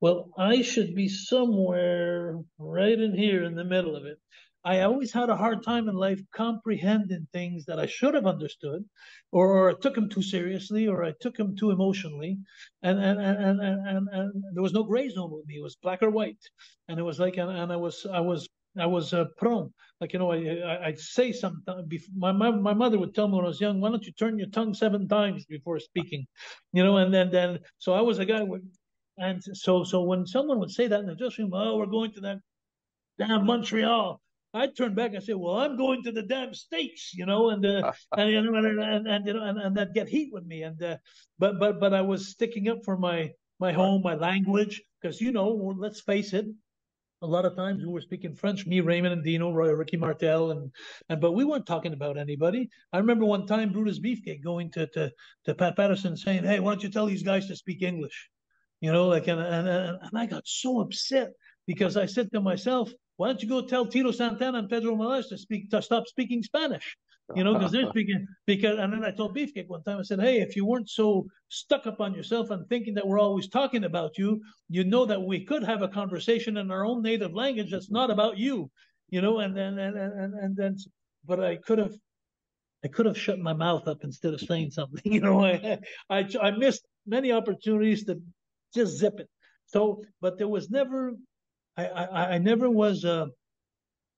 Well, I should be somewhere right in here in the middle of it. I always had a hard time in life comprehending things that I should have understood, or I took them too seriously, or I took them too emotionally, and there was no gray zone with me. It was black or white, and it was like, and I was prone. Like, I'd say something. My mother would tell me when I was young, why don't you turn your tongue 7 times before speaking, and then so I was a guy with. And so when someone would say that in the dressing room, oh, we're going to that damn Montreal, I'd turn back and say, well, I'm going to the damn States, and that'd get heat with me. And but I was sticking up for my home, my language, because let's face it, a lot of times we were speaking French, me, Raymond, and Dino, Ricky Martel, but we weren't talking about anybody. I remember one time Brutus Beefcake going to Pat Patterson saying, hey, why don't you tell these guys to speak English? And I got so upset because I said to myself, why don't you go tell Tito Santana and Pedro Morales to stop speaking Spanish? Because they're speaking, and then I told Beefcake one time, I said, hey, if you weren't so stuck up on yourself and thinking that we're always talking about you, that we could have a conversation in our own native language that's not about you, and then but I could have shut my mouth up instead of saying something. I missed many opportunities to just zip it. So, but there was never, I never was,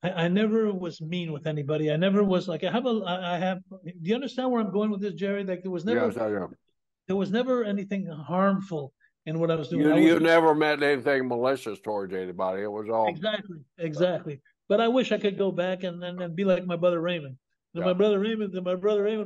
I never was mean with anybody. I never was like, do you understand where I'm going with this, Jerry? Like there was never, yes, I am. There was never anything harmful in what I was doing. You never meant anything malicious towards anybody. It was all. Exactly. But I wish I could go back and be like my brother Raymond. Yeah. My brother Raymond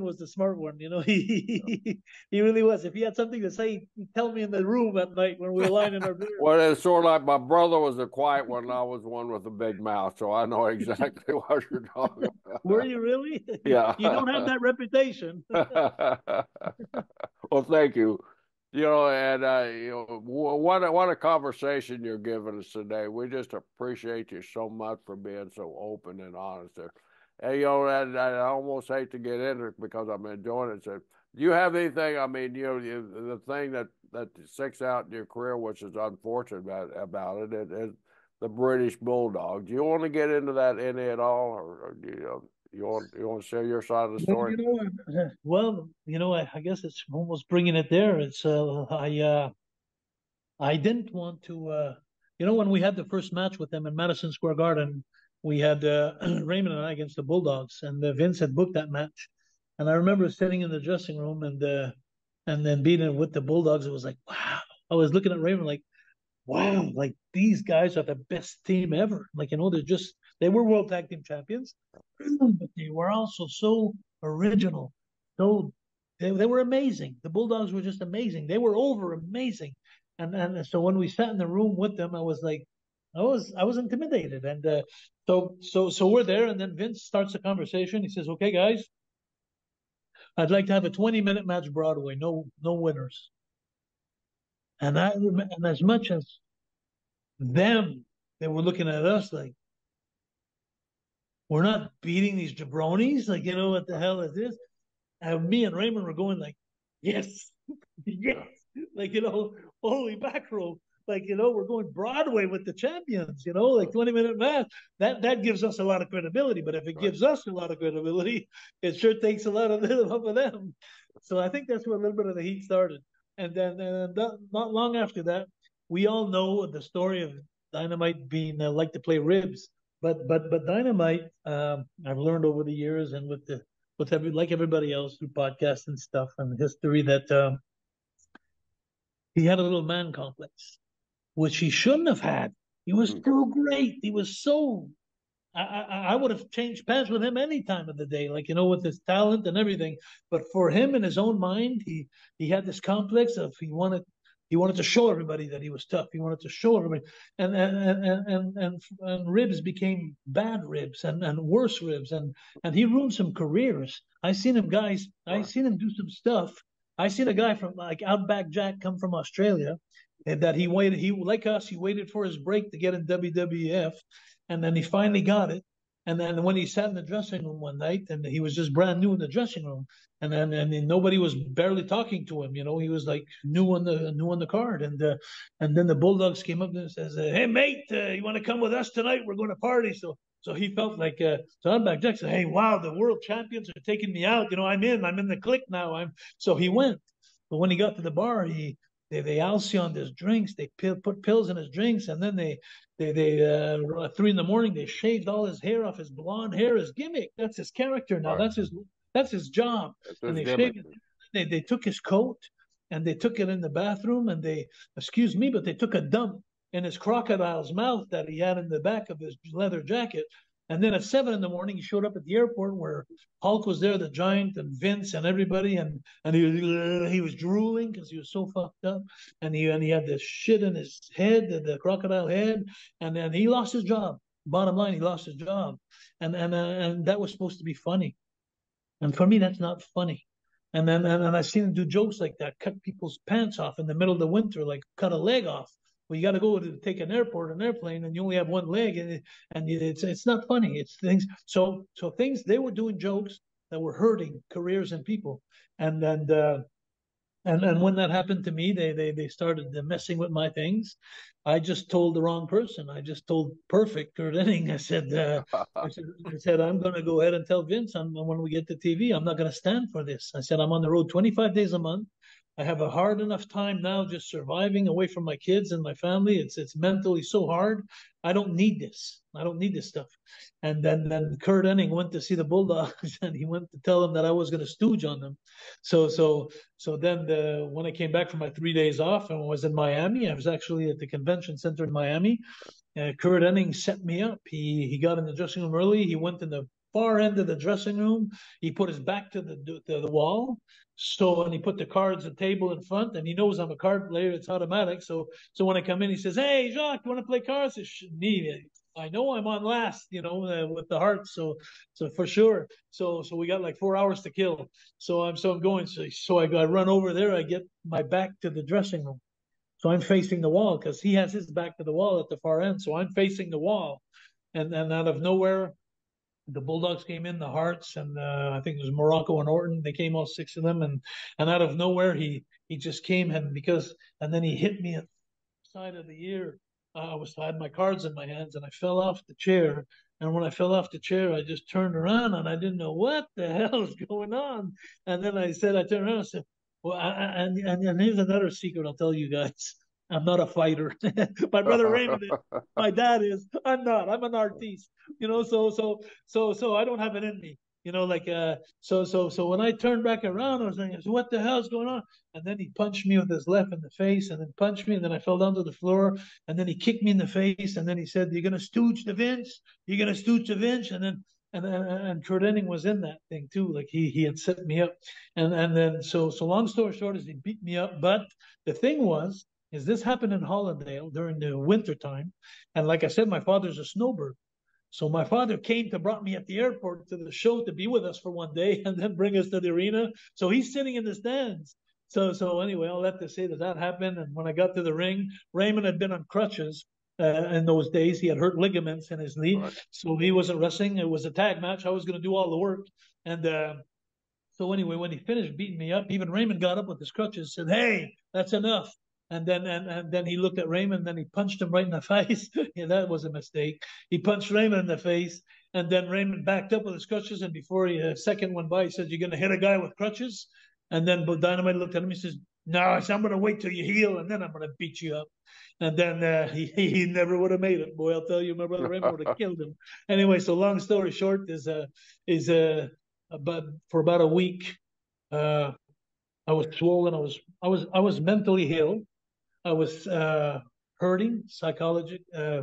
was the smart one. He really was. If he had something to say, he'd tell me in the room at night when we were lying in our bed. Well, it's sort of like my brother was the quiet one, and I was one with a big mouth, so I know exactly what you're talking about. Were you really? Yeah. You don't have that reputation. Well, thank you. And what a conversation you're giving us today. We just appreciate you so much for being so open and honest. And I almost hate to get into it because I'm enjoying it. So, do you have anything? I mean, the thing that sticks out in your career, which is unfortunate about it, is the British Bulldog. Do you want to get into that any at all, or you want to share your side of the story? I guess it's almost bringing it there. It's I didn't want to. When we had the first match with them in Madison Square Garden, we had Raymond and I against the Bulldogs, and Vince had booked that match. And I remember sitting in the dressing room and then being with the Bulldogs. It was like, wow. I was looking at Raymond like, wow, like these guys are the best team ever. Like, they were World Tag Team Champions, but they were also so original. So they were amazing. The Bulldogs were just amazing. They were over amazing. And so when we sat in the room with them, I was like, I was intimidated. And so we're there, and then Vince starts the conversation. He says, okay, guys, I'd like to have a 20-minute match Broadway, no winners. And as much as them, they were looking at us like, we're not beating these jabronis. Like, what the hell is this? And me and Raymond were going like, yes, yes. Like, holy mackerel. Like, we're going Broadway with the champions, like 20-minute match. That gives us a lot of credibility. But if it gives us a lot of credibility, it sure takes a lot of it off of them. So I think that's where a little bit of the heat started. And then not long after that, we all know the story of Dynamite being like to play ribs. but Dynamite, I've learned over the years and like everybody else through podcasts and stuff and history that he had a little man complex, which he shouldn't have had. He was too great. He was so. I would have changed pants with him any time of the day, like, with his talent and everything. But for him, in his own mind, he had this complex of he wanted to show everybody that he was tough. He wanted to show everybody, and ribs became bad ribs and worse ribs, and he ruined some careers. I seen him do some stuff. I seen a guy from like Outback Jack come from Australia, and that he waited. He like us. He waited for his break to get in WWF, and then he finally got it. And then when he sat in the dressing room one night, and he was just brand new in the dressing room, and then nobody was barely talking to him. He was like new on the card, and then the Bulldogs came up and says, "Hey mate, you want to come with us tonight? We're going to party." So he felt like so I'm back. Jack said, "Hey, wow, the world champions are taking me out. I'm in the clique now." So he went, but when he got to the bar, they halcyoned his drinks. They put pills in his drinks, and then they at 3 a.m. they shaved all his hair off. His blonde hair, his gimmick. That's his character now. Right. That's his job. That's and his they gimmick. shaved. They took his coat and they took it in the bathroom, and excuse me, but they took a dump in his crocodile's mouth that he had in the back of his leather jacket. And then at 7 a.m, he showed up at the airport where Hulk was there, the Giant, and Vince and everybody, and he was drooling because he was so fucked up, and he had this shit in his head, the crocodile head, and then he lost his job. Bottom line, he lost his job, and that was supposed to be funny, and for me, that's not funny. And I've seen him do jokes like that, cut people's pants off in the middle of the winter, like cut a leg off. Well, you got to go to take an airplane, and you only have one leg, and it's not funny. It's things. So things, they were doing jokes that were hurting careers and people, and when that happened to me, they started messing with my things. I just told the wrong person. I just told Perfect Kurt Hennig. I said I'm going to go ahead and tell Vince when we get to TV, I'm not going to stand for this. I said I'm on the road 25 days a month. I have a hard enough time now just surviving away from my kids and my family. It's mentally so hard. I don't need this. I don't need this stuff. And then Kurt Hennig went to see the Bulldogs, and he went to tell them that I was going to stooge on them. So then when I came back from my 3 days off and was in Miami, I was actually at the convention center in Miami. Kurt Hennig set me up. He got in the dressing room early. He went in the far end of the dressing room. He put his back to the wall. And he put the cards at the table in front, and he knows I'm a card player. It's automatic. So when I come in, he says, "Hey, Jacques, you want to play cards?" Me, I know I'm on last, with the hearts. So for sure. So we got like 4 hours to kill. So I'm going. So I run over there. I get my back to the dressing room. So I'm facing the wall because he has his back to the wall at the far end. So I'm facing the wall, and out of nowhere, the Bulldogs came in, the Hearts, and I think it was Morocco and Orton. They came, all 6 of them, and out of nowhere he just came, and then he hit me at the side of the ear. I had my cards in my hands, and I fell off the chair. And when I fell off the chair, I just turned around, and I didn't know what the hell is going on. And then I turned around and said, "Well," and here's another secret I'll tell you guys. I'm not a fighter. My brother Raymond is. My dad is. I'm not. I'm an artiste. So I don't have it in me. So when I turned back around, I was like, "What the hell's going on?" And then he punched me with his left in the face, and then punched me, and then I fell down to the floor, and then he kicked me in the face, and then he said, "You're gonna stooge to Vince. You're gonna stooge to Vince," and then. And Kurt Hennig was in that thing too. Like he had set me up, and then so long story short is he beat me up. But the thing is this happened in Hollandale during the winter time. And like I said, my father's a snowbird. So my father brought me at the airport to the show to be with us for one day and then bring us to the arena. So he's sitting in the stands. So anyway, I'll have to say that happened. And when I got to the ring, Raymond had been on crutches in those days. He had hurt ligaments in his knee. Right. So he wasn't wrestling. It was a tag match. I was going to do all the work. And so anyway, when he finished beating me up, even Raymond got up with his crutches and said, "Hey, that's enough." And then he looked at Raymond, and then he punched him right in the face. Yeah, that was a mistake. He punched Raymond in the face, and then Raymond backed up with his crutches. And before a second went by, he said, "You're going to hit a guy with crutches?" And then Dynamite looked at him. He says, No, I said, I'm going to wait till you heal, and then I'm going to beat you up. And then he never would have made it. Boy, I'll tell you, my brother Raymond would have killed him. Anyway, so long story short is about for about a week, I was swollen. I was mentally ill. I was hurting, psychologic. I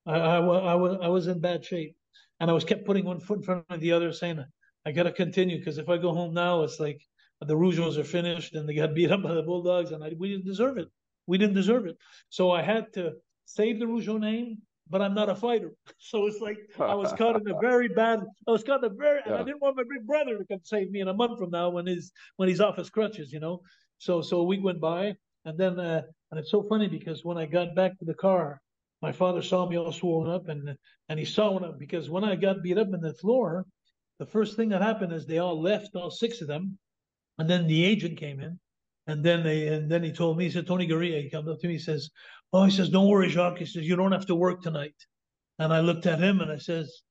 was in bad shape, and I was kept putting one foot in front of the other, saying, "I got to continue because if I go home now, it's like the Rougeaus are finished and they got beat up by the Bulldogs, and we didn't deserve it. We didn't deserve it. So I had to save the Rougeau name, but I'm not a fighter. So it's like I was caught in a very bad. I was caught in a very, and I didn't want my big brother to come save me in a month from now when he's off his crutches, you know. So a week went by, and then and it's so funny because when I got back to the car, my father saw me all swollen up, and he saw because when I got beat up in the floor, the first thing that happened is they all left, all six of them, and then the agent came in, and then he told me, he said, Tony Gurria, he comes up to me, he says, "Oh," he says, "don't worry, Jacques," he says, "you don't have to work tonight." And I looked at him and I says,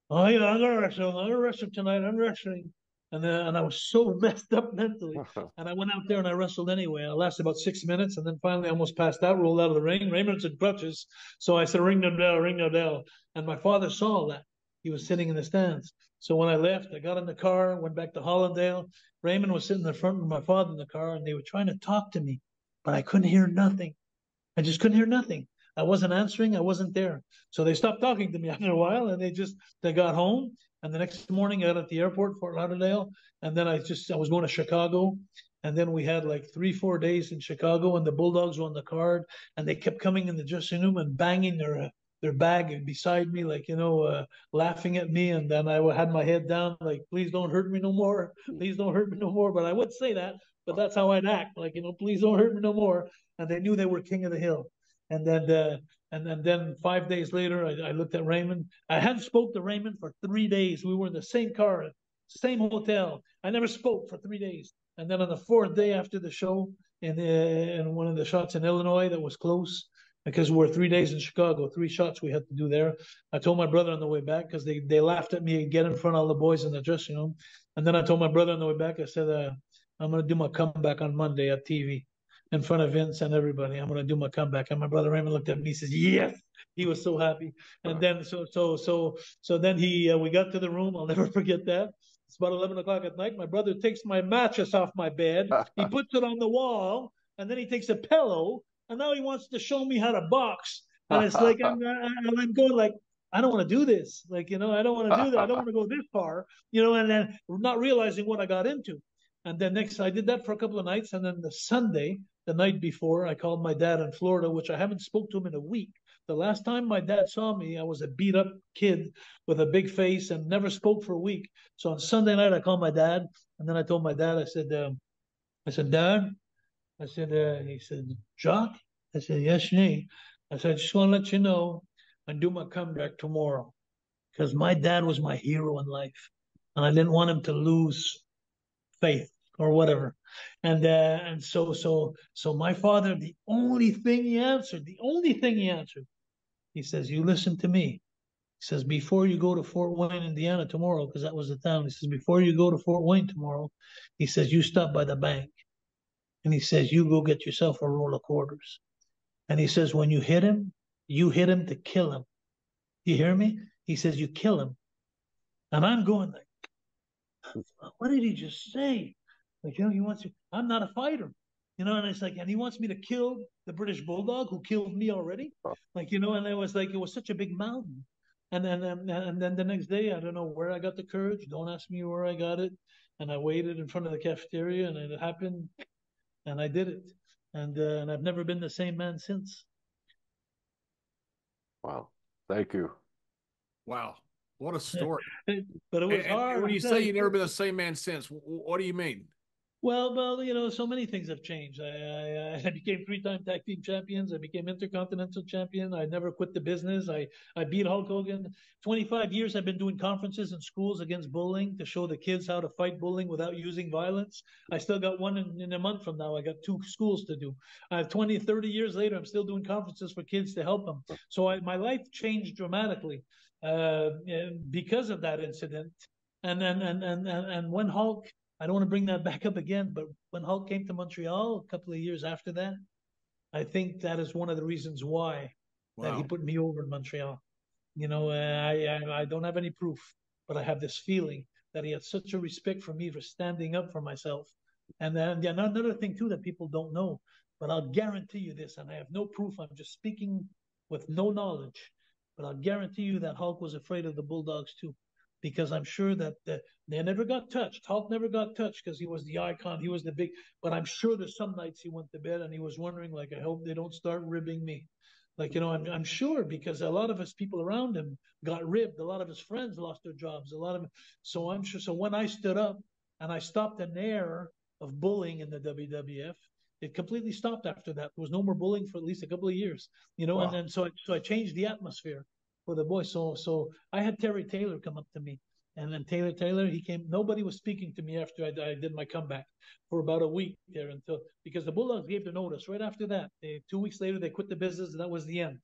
"Oh yeah, I'm gonna wrestle. I'm gonna wrestle tonight. I'm wrestling." And I was so messed up mentally. And I went out there and I wrestled anyway. I lasted about 6 minutes, and then finally I almost passed out, rolled out of the ring. Raymond's in crutches. So I said, "Ring no bell, ring no bell." And my father saw that. He was sitting in the stands. So when I left, I got in the car, went back to Hollandale. Raymond was sitting in the front with my father in the car, and they were trying to talk to me, but I couldn't hear nothing. I just couldn't hear nothing. I wasn't answering. I wasn't there. So they stopped talking to me after a while, and they got home. And the next morning, I got at the airport, Fort Lauderdale, and then I was going to Chicago, and then we had like 3-4 days in Chicago, and the Bulldogs were on the card, and they kept coming in the dressing room and banging their bag beside me, like laughing at me, and then I had my head down, like, "Please don't hurt me no more, please don't hurt me no more." But I would say that, but that's how I'd act, like, "Please don't hurt me no more." And they knew they were king of the hill. And then 5 days later, I looked at Raymond. I hadn't spoke to Raymond for 3 days. We were in the same car, same hotel. I never spoke for 3 days. And then on the fourth day after the show, in one of the shots in Illinois that was close, because we were 3 days in Chicago, 3 shots we had to do there. I told my brother on the way back, because they laughed at me again in front of all the boys in the dressing room. And then I told my brother on the way back, I said, "I'm going to do my comeback on Monday at TV in front of Vince and everybody. I'm going to do my comeback." And my brother Raymond looked at me, he says, "Yes." He was so happy. And then so then we got to the room. I'll never forget that. It's about 11 o'clock at night. My brother takes my mattress off my bed. He puts it on the wall, and then he takes a pillow, and now he wants to show me how to box. And it's like I'm going like, I don't want to do this. Like, I don't want to do that. I don't want to go this far. And then not realizing what I got into. And then I did that for a couple of nights, and then the Sunday, the night before, I called my dad in Florida, which I haven't spoke to him in a week. The last time my dad saw me, I was a beat up kid with a big face and never spoke for a week. So on Sunday night, I called my dad, and then I told my dad, I said, "Dad," I said, he said, "Jacques?" I said, "Yes, me." I said, "I just want to let you know I do my comeback tomorrow, because my dad was my hero in life, and I didn't want him to lose faith or whatever." And so my father, the only thing he answered, he says, "You listen to me." He says, "Before you go to Fort Wayne, Indiana tomorrow," because that was the town. He says, "Before you go to Fort Wayne tomorrow," he says, "you stop by the bank." And he says, "You go get yourself a roll of quarters." And he says, "When you hit him to kill him. You hear me?" He says, "You kill him." And I'm going like, what did he just say? Like, he wants to, I'm not a fighter, and it's like, and he wants me to kill the British Bulldog who killed me already. Like, and it was like, it was such a big mountain. And then the next day, I don't know where I got the courage. Don't ask me where I got it. And I waited in front of the cafeteria, and it happened, and I did it. And I've never been the same man since. Wow. Thank you. Wow. What a story. But it was hard. When you say you've never been the same man since, what do you mean? Well, so many things have changed. I became 3-time tag team champions. I became intercontinental champion. I never quit the business. I beat Hulk Hogan. 25 years I've been doing conferences in schools against bullying to show the kids how to fight bullying without using violence. I still got one in a month from now. I got 2 schools to do. 20, 30 years later, I'm still doing conferences for kids to help them. So my life changed dramatically because of that incident. And when Hulk I don't want to bring that back up again, but when Hulk came to Montreal a couple of years after that, I think that is one of the reasons why that he put me over in Montreal. You know, I don't have any proof, but I have this feeling that he had such a respect for me for standing up for myself. And then another thing too that people don't know, but I'll guarantee you this, and I have no proof. I'm just speaking with no knowledge, but I'll guarantee you that Hulk was afraid of the Bulldogs too, because I'm sure that they never got touched. Hulk never got touched because he was the icon, he was the big. But I'm sure there's some nights he went to bed and he was wondering, like, I hope they don't start ribbing me. Like, you know, I'm sure, because a lot of his people around him got ribbed. A lot of his friends lost their jobs. A lot of, so I'm sure. So when I stood up and I stopped an era of bullying in the WWF, it completely stopped after that. There was no more bullying for at least a couple of years, you know. Wow. And then so I changed the atmosphere for the boys. So I had Terry Taylor come up to me, and then Taylor, he came. Nobody was speaking to me after I did my comeback for about a week there, because the Bulldogs gave the notice right after that. 2 weeks later, they quit the business, and that was the end.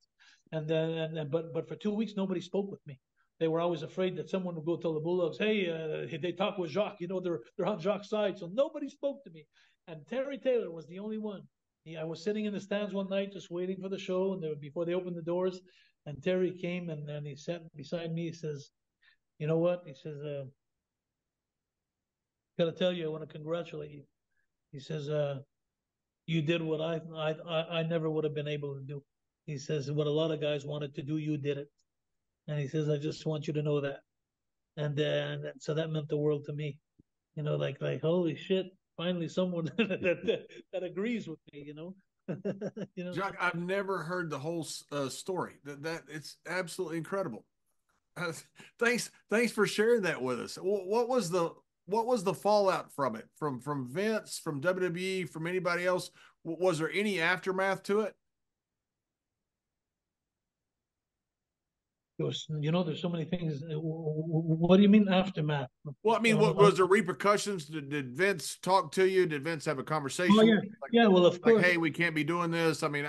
But for 2 weeks, nobody spoke with me. They were always afraid that someone would go tell the Bulldogs, hey, they talk with Jacques, you know, they're on Jacques' side. So nobody spoke to me. And Terry Taylor was the only one. I was sitting in the stands one night just waiting for the show, and before they opened the doors, and Terry came and he sat beside me. He says, you know what? He says, gotta tell you, I want to congratulate you. He says, you did what I never would have been able to do. He says, what a lot of guys wanted to do, you did it. And he says, I just want you to know that. And so that meant the world to me. You know, like holy shit, finally someone that agrees with me, you know. You know, Jacques, I've never heard the whole story. That it's absolutely incredible. Thanks for sharing that with us. What was the fallout from it? From Vince, from WWE, from anybody else? Was there any aftermath to it? You know, there's so many things. What do you mean aftermath? Well, I mean, what was there repercussions? Did Vince talk to you? Did Vince have a conversation? Oh, yeah. Like, yeah, well, of course. Like, hey, we can't be doing this. I mean,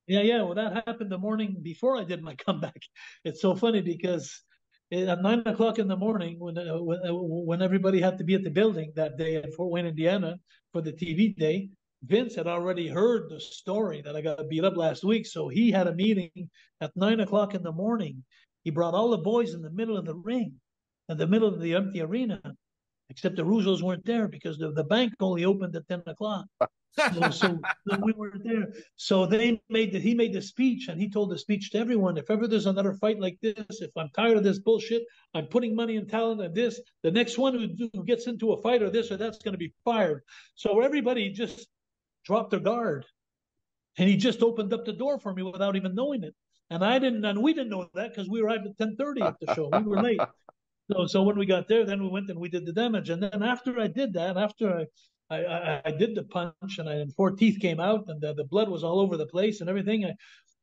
yeah. Well, that happened the morning before I did my comeback. It's so funny because at 9 o'clock in the morning, when everybody had to be at the building that day at Fort Wayne, Indiana, for the TV day, Vince had already heard the story that I got beat up last week. So he had a meeting at 9 o'clock in the morning. He brought all the boys in the middle of the ring, in the middle of the empty arena, except the Rougeaus weren't there because the bank only opened at 10 o'clock. So we weren't there. So he made the speech, and he told the speech to everyone. If ever there's another fight like this, if I'm tired of this bullshit, I'm putting money and talent on this. The next one who gets into a fight or this or that's going to be fired. So everybody just dropped their guard, and he just opened up the door for me without even knowing it. And we didn't know that because we arrived at 10:30 at the show. We were late. So when we got there, then we went and we did the damage. And then after I did that, after I did the punch, and 4 teeth came out, and the blood was all over the place and everything.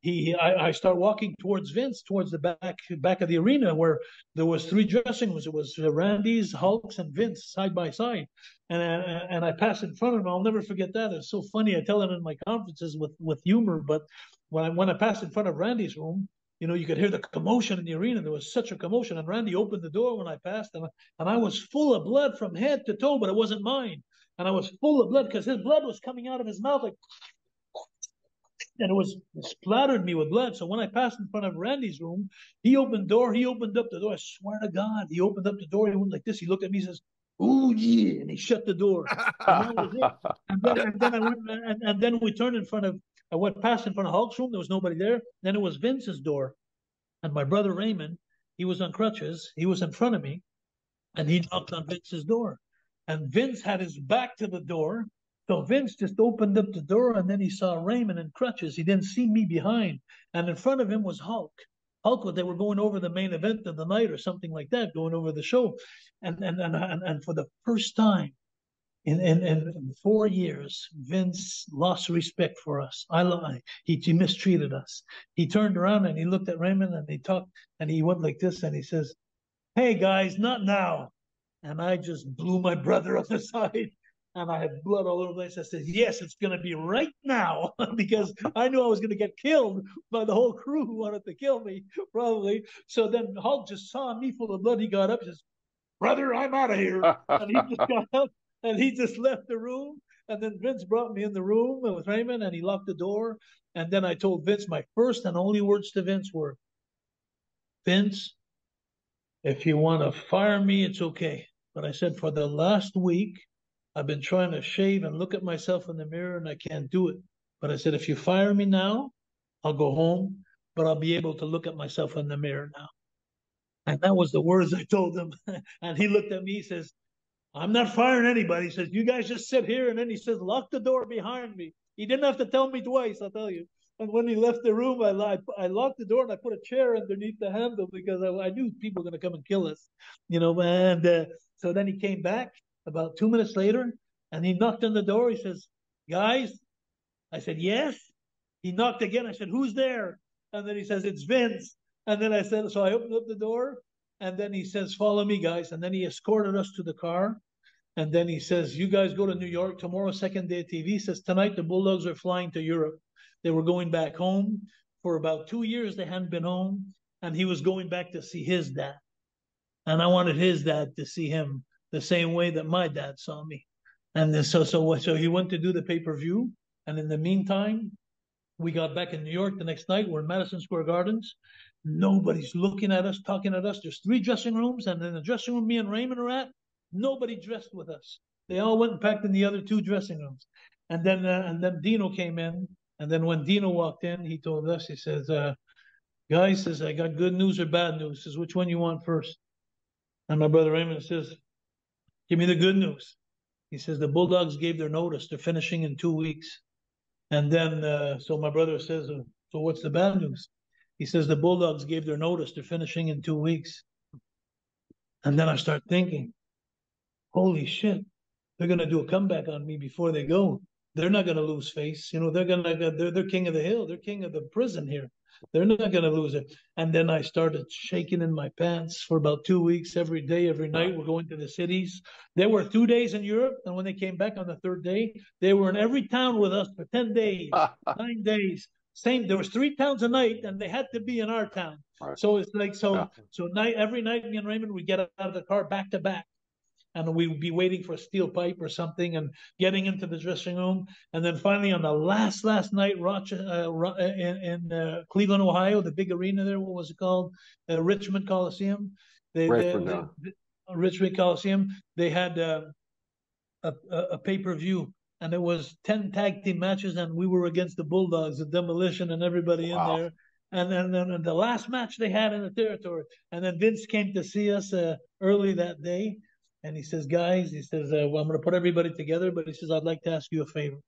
I started walking towards Vince, towards the back of the arena where there was 3 dressing rooms. It was Randy's, Hulk's, and Vince side by side. And I passed in front of him. I'll never forget that. It's so funny. I tell it in my conferences with humor. But when I passed in front of Randy's room, you know, you could hear the commotion in the arena. There was such a commotion. And Randy opened the door when I passed, and I was full of blood from head to toe, but it wasn't mine. And I was full of blood because his blood was coming out of his mouth, like, and it splattered me with blood. So when I passed in front of Randy's room, he opened up the door. I swear to God, he opened up the door. He went like this. He looked at me and says, "Oh yeah," and he shut the door. And that was it. And then we turned I went past in front of Hulk's room. There was nobody there. Then it was Vince's door. And my brother Raymond, he was on crutches. He was in front of me, and he knocked on Vince's door. And Vince had his back to the door. So Vince just opened up the door, and then he saw Raymond in crutches. He didn't see me behind. And in front of him was Hulk. They were going over the main event of the night or something like that, going over the show. And for the first time in 4 years, Vince lost respect for us. He mistreated us. He turned around and he looked at Raymond and he talked, and he went like this, and he says, "Hey guys, not now." And I just blew my brother on the side, and I had blood all over the place. I said, "Yes, it's going to be right now," because I knew I was going to get killed by the whole crew who wanted to kill me, probably. So then Hulk just saw me full of blood. He got up, he says, brother, I'm out of here. And he just got up and he just left the room. And then Vince brought me in the room with Raymond and he locked the door. And then I told Vince, my first and only words to Vince were, Vince, if you want to fire me, it's okay. But I said, for the last week, I've been trying to shave and look at myself in the mirror and I can't do it. But I said, if you fire me now, I'll go home, but I'll be able to look at myself in the mirror now. And that was the words I told him. And he looked at me, he says, I'm not firing anybody. He says, you guys just sit here. And then he says, lock the door behind me. He didn't have to tell me twice, I'll tell you. And when he left the room, I locked the door and I put a chair underneath the handle because I knew people were going to come and kill us, you know. And so then he came back about 2 minutes later and he knocked on the door. He says, guys, I said, yes. He knocked again. I said, who's there? And then he says, it's Vince. And then I said, so I opened up the door and then he says, follow me, guys. And then he escorted us to the car. And then he says, you guys go to New York tomorrow, second day of TV. He says, tonight the Bulldogs are flying to Europe. They were going back home. For about 2 years, they hadn't been home. And he was going back to see his dad. And I wanted his dad to see him the same way that my dad saw me. And so he went to do the pay-per-view. And in the meantime, we got back in New York the next night. We're in Madison Square Gardens. Nobody's looking at us, talking at us. There's 3 dressing rooms. And in the dressing room me and Raymond are at, nobody dressed with us. They all went and packed in the other 2 dressing rooms. And then Dino came in. And then when Dino walked in, he told us, he says, guys, says, I got good news or bad news. Says, which one you want first? And my brother Raymond says, give me the good news. He says, the Bulldogs gave their notice. They're finishing in 2 weeks. And then, so my brother says, so what's the bad news? He says, the Bulldogs gave their notice. They're finishing in 2 weeks. And then I start thinking, holy shit, they're going to do a comeback on me before they go. They're not going to lose face. You know, they're king of the hill. They're king of the prison here. They're not going to lose it. And then I started shaking in my pants for about 2 weeks, every day, every night. We're going to the cities. There were 2 days in Europe. And when they came back on the 3rd day, they were in every town with us for 10 days, 9 days. There was 3 towns a night and they had to be in our town. Right. So it's like, every night me and Raymond would get out of the car back to back. And we would be waiting for a steel pipe or something and getting into the dressing room. And then finally on the last night, in Cleveland, Ohio, the big arena there, what was it called? Richmond Coliseum. Richmond Coliseum. They had a pay-per-view. And it was 10 tag team matches. And we were against the Bulldogs, the Demolition and everybody in there. And then the last match they had in the territory. And then Vince came to see us early that day. And he says, guys, he says, well, I'm going to put everybody together, but he says, I'd like to ask you a favor.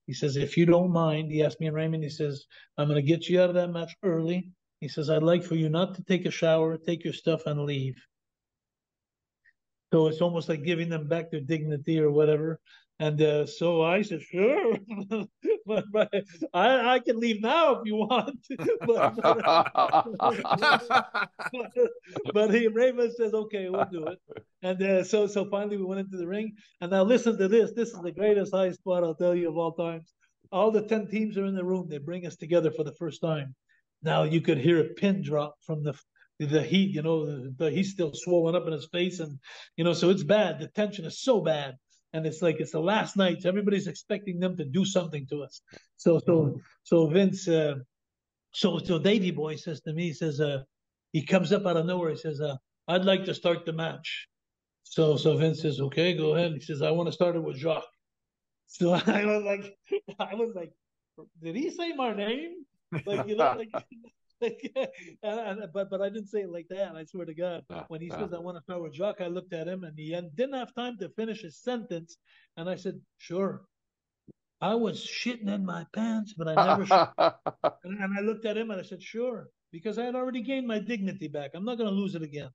He says, if you don't mind, he asked me and Raymond, he says, I'm going to get you out of that match early. He says, I'd like for you not to take a shower, take your stuff and leave. So it's almost like giving them back their dignity or whatever. And so I said, sure, but I can leave now if you want. but Raymond says, okay, we'll do it. And so finally we went into the ring. And now listen to this. This is the greatest high spot, I'll tell you, of all times. All the 10 teams are in the room. They bring us together for the first time. Now you could hear a pin drop from the heat, you know, the heat's still swollen up in his face. And, you know, so it's bad. The tension is so bad. And it's like it's the last night. So everybody's expecting them to do something to us. So Vince, so Davey Boy says to me, he says, he comes up out of nowhere. He says, I'd like to start the match. So Vince says, okay, go ahead. He says, I want to start it with Jacques. So I was like, did he say my name? Like, you know, like. But I didn't say it like that. I swear to God. When he says, I want to start with Jacques, I looked at him and he didn't have time to finish his sentence. And I said, sure. I was shitting in my pants, but I never and I looked at him and I said, sure. Because I had already gained my dignity back. I'm not going to lose it again.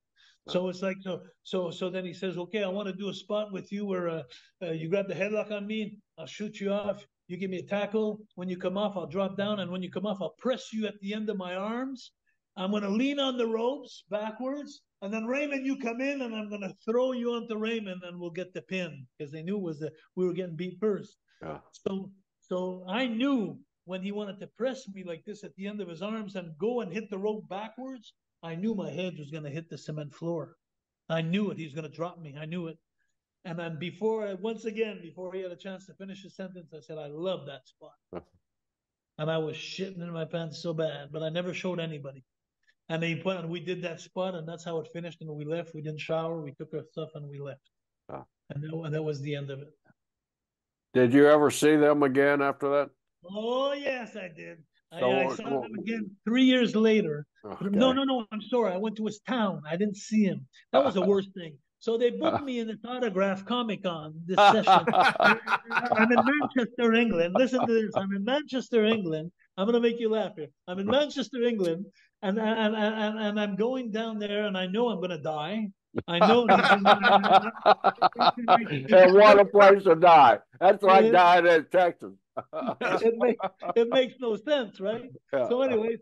So it's like, so then he says, okay, I want to do a spot with you where you grab the headlock on me. I'll shoot you off. You give me a tackle. When you come off, I'll drop down. And when you come off, I'll press you at the end of my arms. I'm going to lean on the ropes backwards. And then Raymond, you come in and I'm going to throw you onto Raymond and we'll get the pin. Because they knew we were getting beat first. Yeah. So I knew when he wanted to press me like this at the end of his arms and go and hit the rope backwards, I knew my head was going to hit the cement floor. I knew it. He was going to drop me. I knew it. And then before he had a chance to finish his sentence, I said, I love that spot. And I was shitting in my pants so bad, but I never showed anybody. And we did that spot, and that's how it finished. And we left. We didn't shower. We took our stuff and we left. And that was the end of it. Did you ever see them again after that? Oh, yes, I did. I saw him again 3 years later. Okay. No, I'm sorry. I went to his town. I didn't see him. That was the worst thing. So they booked me in this autograph Comic-Con, this session. I'm in Manchester, England. Listen to this. I'm in Manchester, England. I'm going to make you laugh here. I'm in Manchester, England, and I'm going down there, and I know I'm going to die. I know. And what a place to die. That's like dying in Texas. It makes no sense, right? Yeah. So anyway,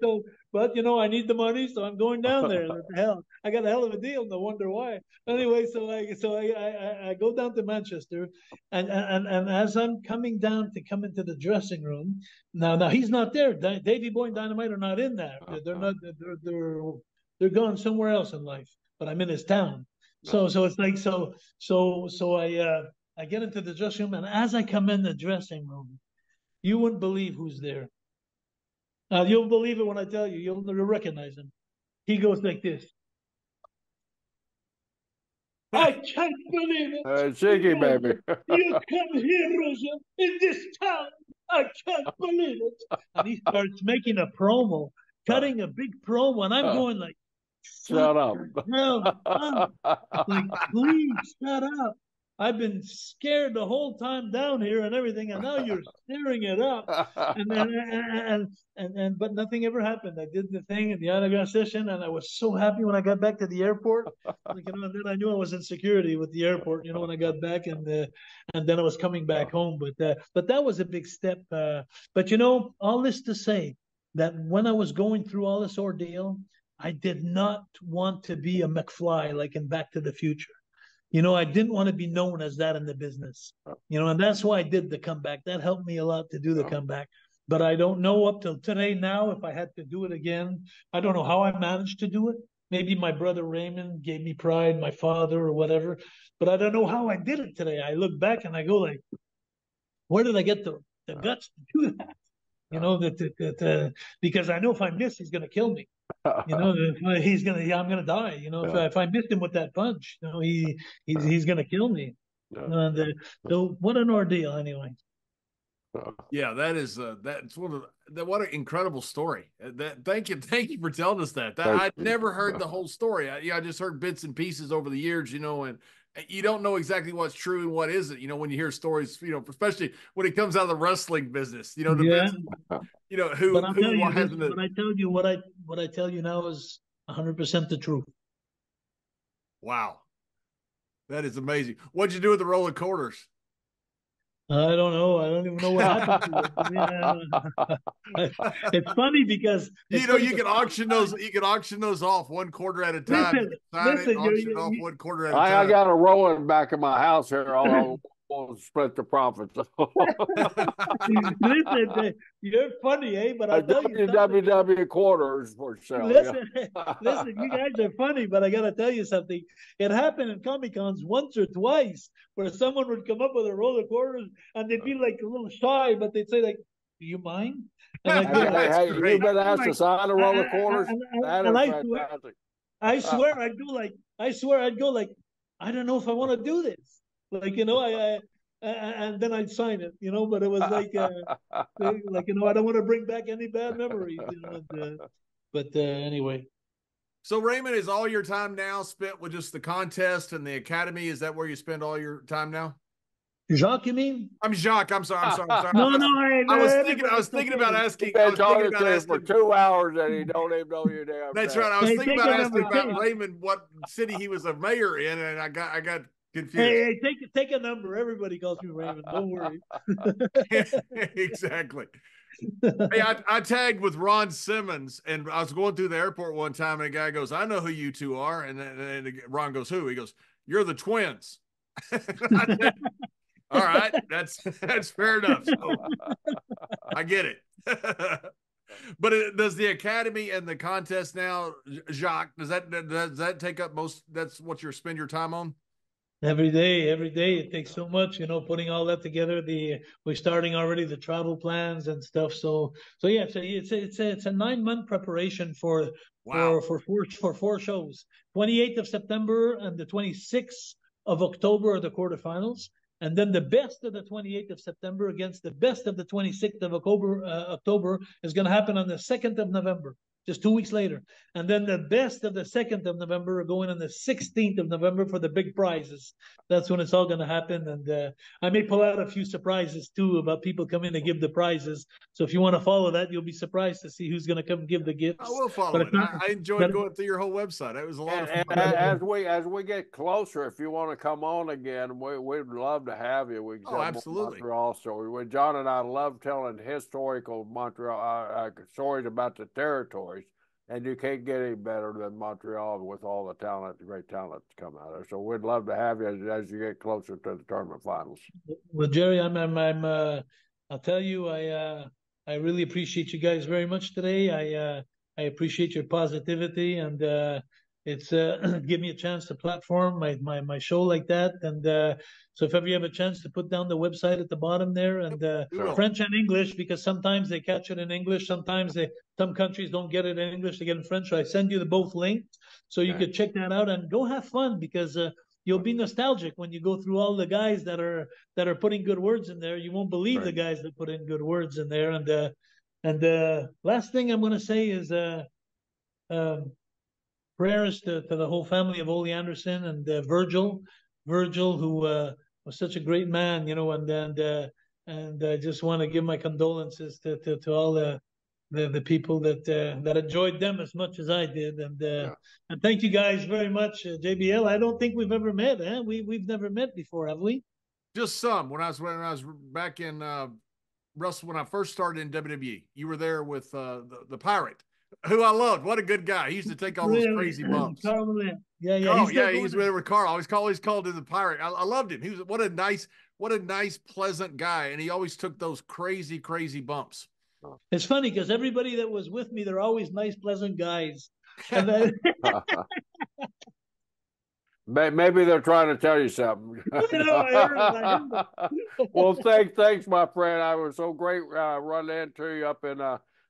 but I need the money, so I'm going down there. What the hell? I got a hell of a deal. No wonder why. Anyway, so I go down to Manchester, and as I'm coming down to come into the dressing room, now he's not there. Davey Boy and Dynamite are not in there. They're not. They're gone somewhere else in life. But I'm in his town, so it's like I get into the dressing room, and as I come in the dressing room, you wouldn't believe who's there. You'll believe it when I tell you. You'll recognize him. He goes like this. I can't believe it. Ziggy, baby. You come here, Rougeau, in this town. I can't believe it. And he starts making a promo, cutting a big promo, and I'm going like, shut up. Like, please shut up. I've been scared the whole time down here and everything, and now you're stirring it up. But nothing ever happened. I did the thing in the autograph session, and I was so happy when I got back to the airport. And then I knew I was in security with the airport, when I got back, and then I was coming back home. But that was a big step. But all this to say that when I was going through all this ordeal, I did not want to be a McFly like in Back to the Future. I didn't want to be known as that in the business. And that's why I did the comeback. That helped me a lot to do the comeback. But I don't know up till today now if I had to do it again. I don't know how I managed to do it. Maybe my brother Raymond gave me pride, my father or whatever. But I don't know how I did it today. I look back and I go like, where did I get the guts to do that? Because I know if I miss, he's going to kill me. I'm gonna die. If I missed him with that punch, he's gonna kill me. So what an ordeal, anyway. Yeah, that's what an incredible story. Thank you for telling us that. I'd never heard the whole story. I just heard bits and pieces over the years, and you don't know exactly what's true and what isn't, when you hear stories, especially when it comes out of the wrestling business, But what I tell you now is 100% the truth. Wow. That is amazing. What'd you do with the roll of quarters? I don't know. I don't even know what happened to it. It's funny because you can auction those. You can auction those off one quarter at a time. Auction off one quarter at a time. I got a roll in the back of my house here. We'll split the profits. Listen, you're funny, eh? But I tell you, WW quarters for sale. Listen, you guys are funny, but I got to tell you something. It happened in Comic-Cons once or twice where someone would come up with a roll of quarters and they'd be like a little shy, but they'd say like, "Do you mind?" And hey, you've been asked to sign a roll of quarters. I swear I'd go like, I don't know if I want to do this. Like, and then I'd sign it, but it was like, I don't want to bring back any bad memories, but anyway. So Raymond, is all your time now spent with just the contest and the academy? Is that where you spend all your time now? Jacques, you mean? I'm Jacques. I'm sorry. No, I was thinking about asking. Been talking to him for 2 hours and he don't even know your damn. That's right. I was thinking about asking about Raymond, what city he was a mayor in, and I got confused. Hey, take a number. Everybody calls me Raymond. Don't worry. Exactly. Hey, I tagged with Ron Simmons, and I was going through the airport one time, and a guy goes, "I know who you two are," and then Ron goes, "Who?" He goes, "You're the twins." All right, that's fair enough. So I get it. But does the academy and the contest now, Jacques, does that take up most? That's what you spend your time on. Every day. It takes so much, putting all that together. We're starting already the travel plans and stuff. So yeah, it's a 9-month preparation for Wow. for four shows. 28th of September and the 26th of October are the quarterfinals. And then the best of the 28th of September against the best of the 26th of October is going to happen on the 2nd of November, just 2 weeks later. And then the best of the 2nd of November are going on the 16th of November for the big prizes. That's when it's all going to happen. And I may pull out a few surprises too about people coming to give the prizes. So if you want to follow that, you'll be surprised to see who's going to come give the gifts. I will follow it. I enjoyed going through your whole website. It was a lot of fun. As we get closer, if you want to come on again, we'd love to have you. We absolutely. Montreal story. John and I love telling historical Montreal stories about the territories. And you can't get any better than Montreal with all the talent, the great talent that's come out of there. So we'd love to have you as you get closer to the tournament finals. Well, Jerry, I'll tell you, I really appreciate you guys very much today. I appreciate your positivity, and it's give me a chance to platform my show like that. And so if ever you have a chance to put down the website at the bottom there, and French and English, because sometimes they catch it in English, sometimes some countries don't get it in English, they get it in French. So I send you both links so you could check that out and go have fun, because you'll be nostalgic when you go through all the guys that are putting good words in there. You won't believe the guys that put in good words in there. And last thing I'm going to say is prayers to the whole family of Ole Anderson and Virgil, who was such a great man, and I just want to give my condolences to all the people that enjoyed them as much as I did, and thank you guys very much, JBL. I don't think we've ever met, huh? We've never met before, have we? Just some. When I was back in Russell, when I first started in WWE, you were there with the Pirate, who I loved. What a good guy. He used to take all those crazy bumps. Carl, he's there with Carl. Always called him the Pirate. I loved him. He was what a nice, pleasant guy, and he always took those crazy bumps. It's funny because everybody that was with me, they're always nice, pleasant guys. And then... Maybe they're trying to tell you something. I heard Well, thanks, my friend. I was so great running into you up in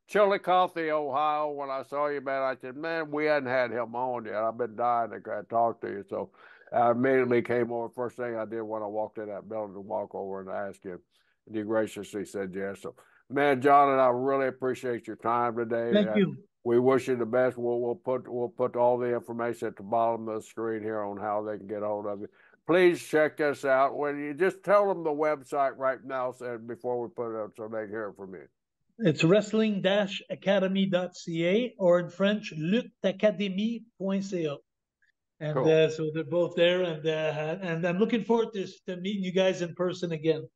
Chillicothe, Ohio. When I saw you, man, I said, man, we hadn't had him on yet. I've been dying to talk to you. So I immediately came over. First thing I did when I walked in that building to walk over and ask you. And you graciously said yes. So, man, John and I really appreciate your time today. Thank you. We wish you the best. We'll put all the information at the bottom of the screen here on how they can get hold of you. Please check us out. When you just tell them the website right now, before we put it up, so they can hear it from you. It's wrestling-academy.ca, or in French, lutteacademy.ca. And cool. So they're both there, and I'm looking forward to meeting you guys in person again.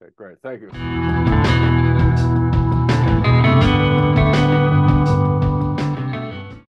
Okay, great. Thank you.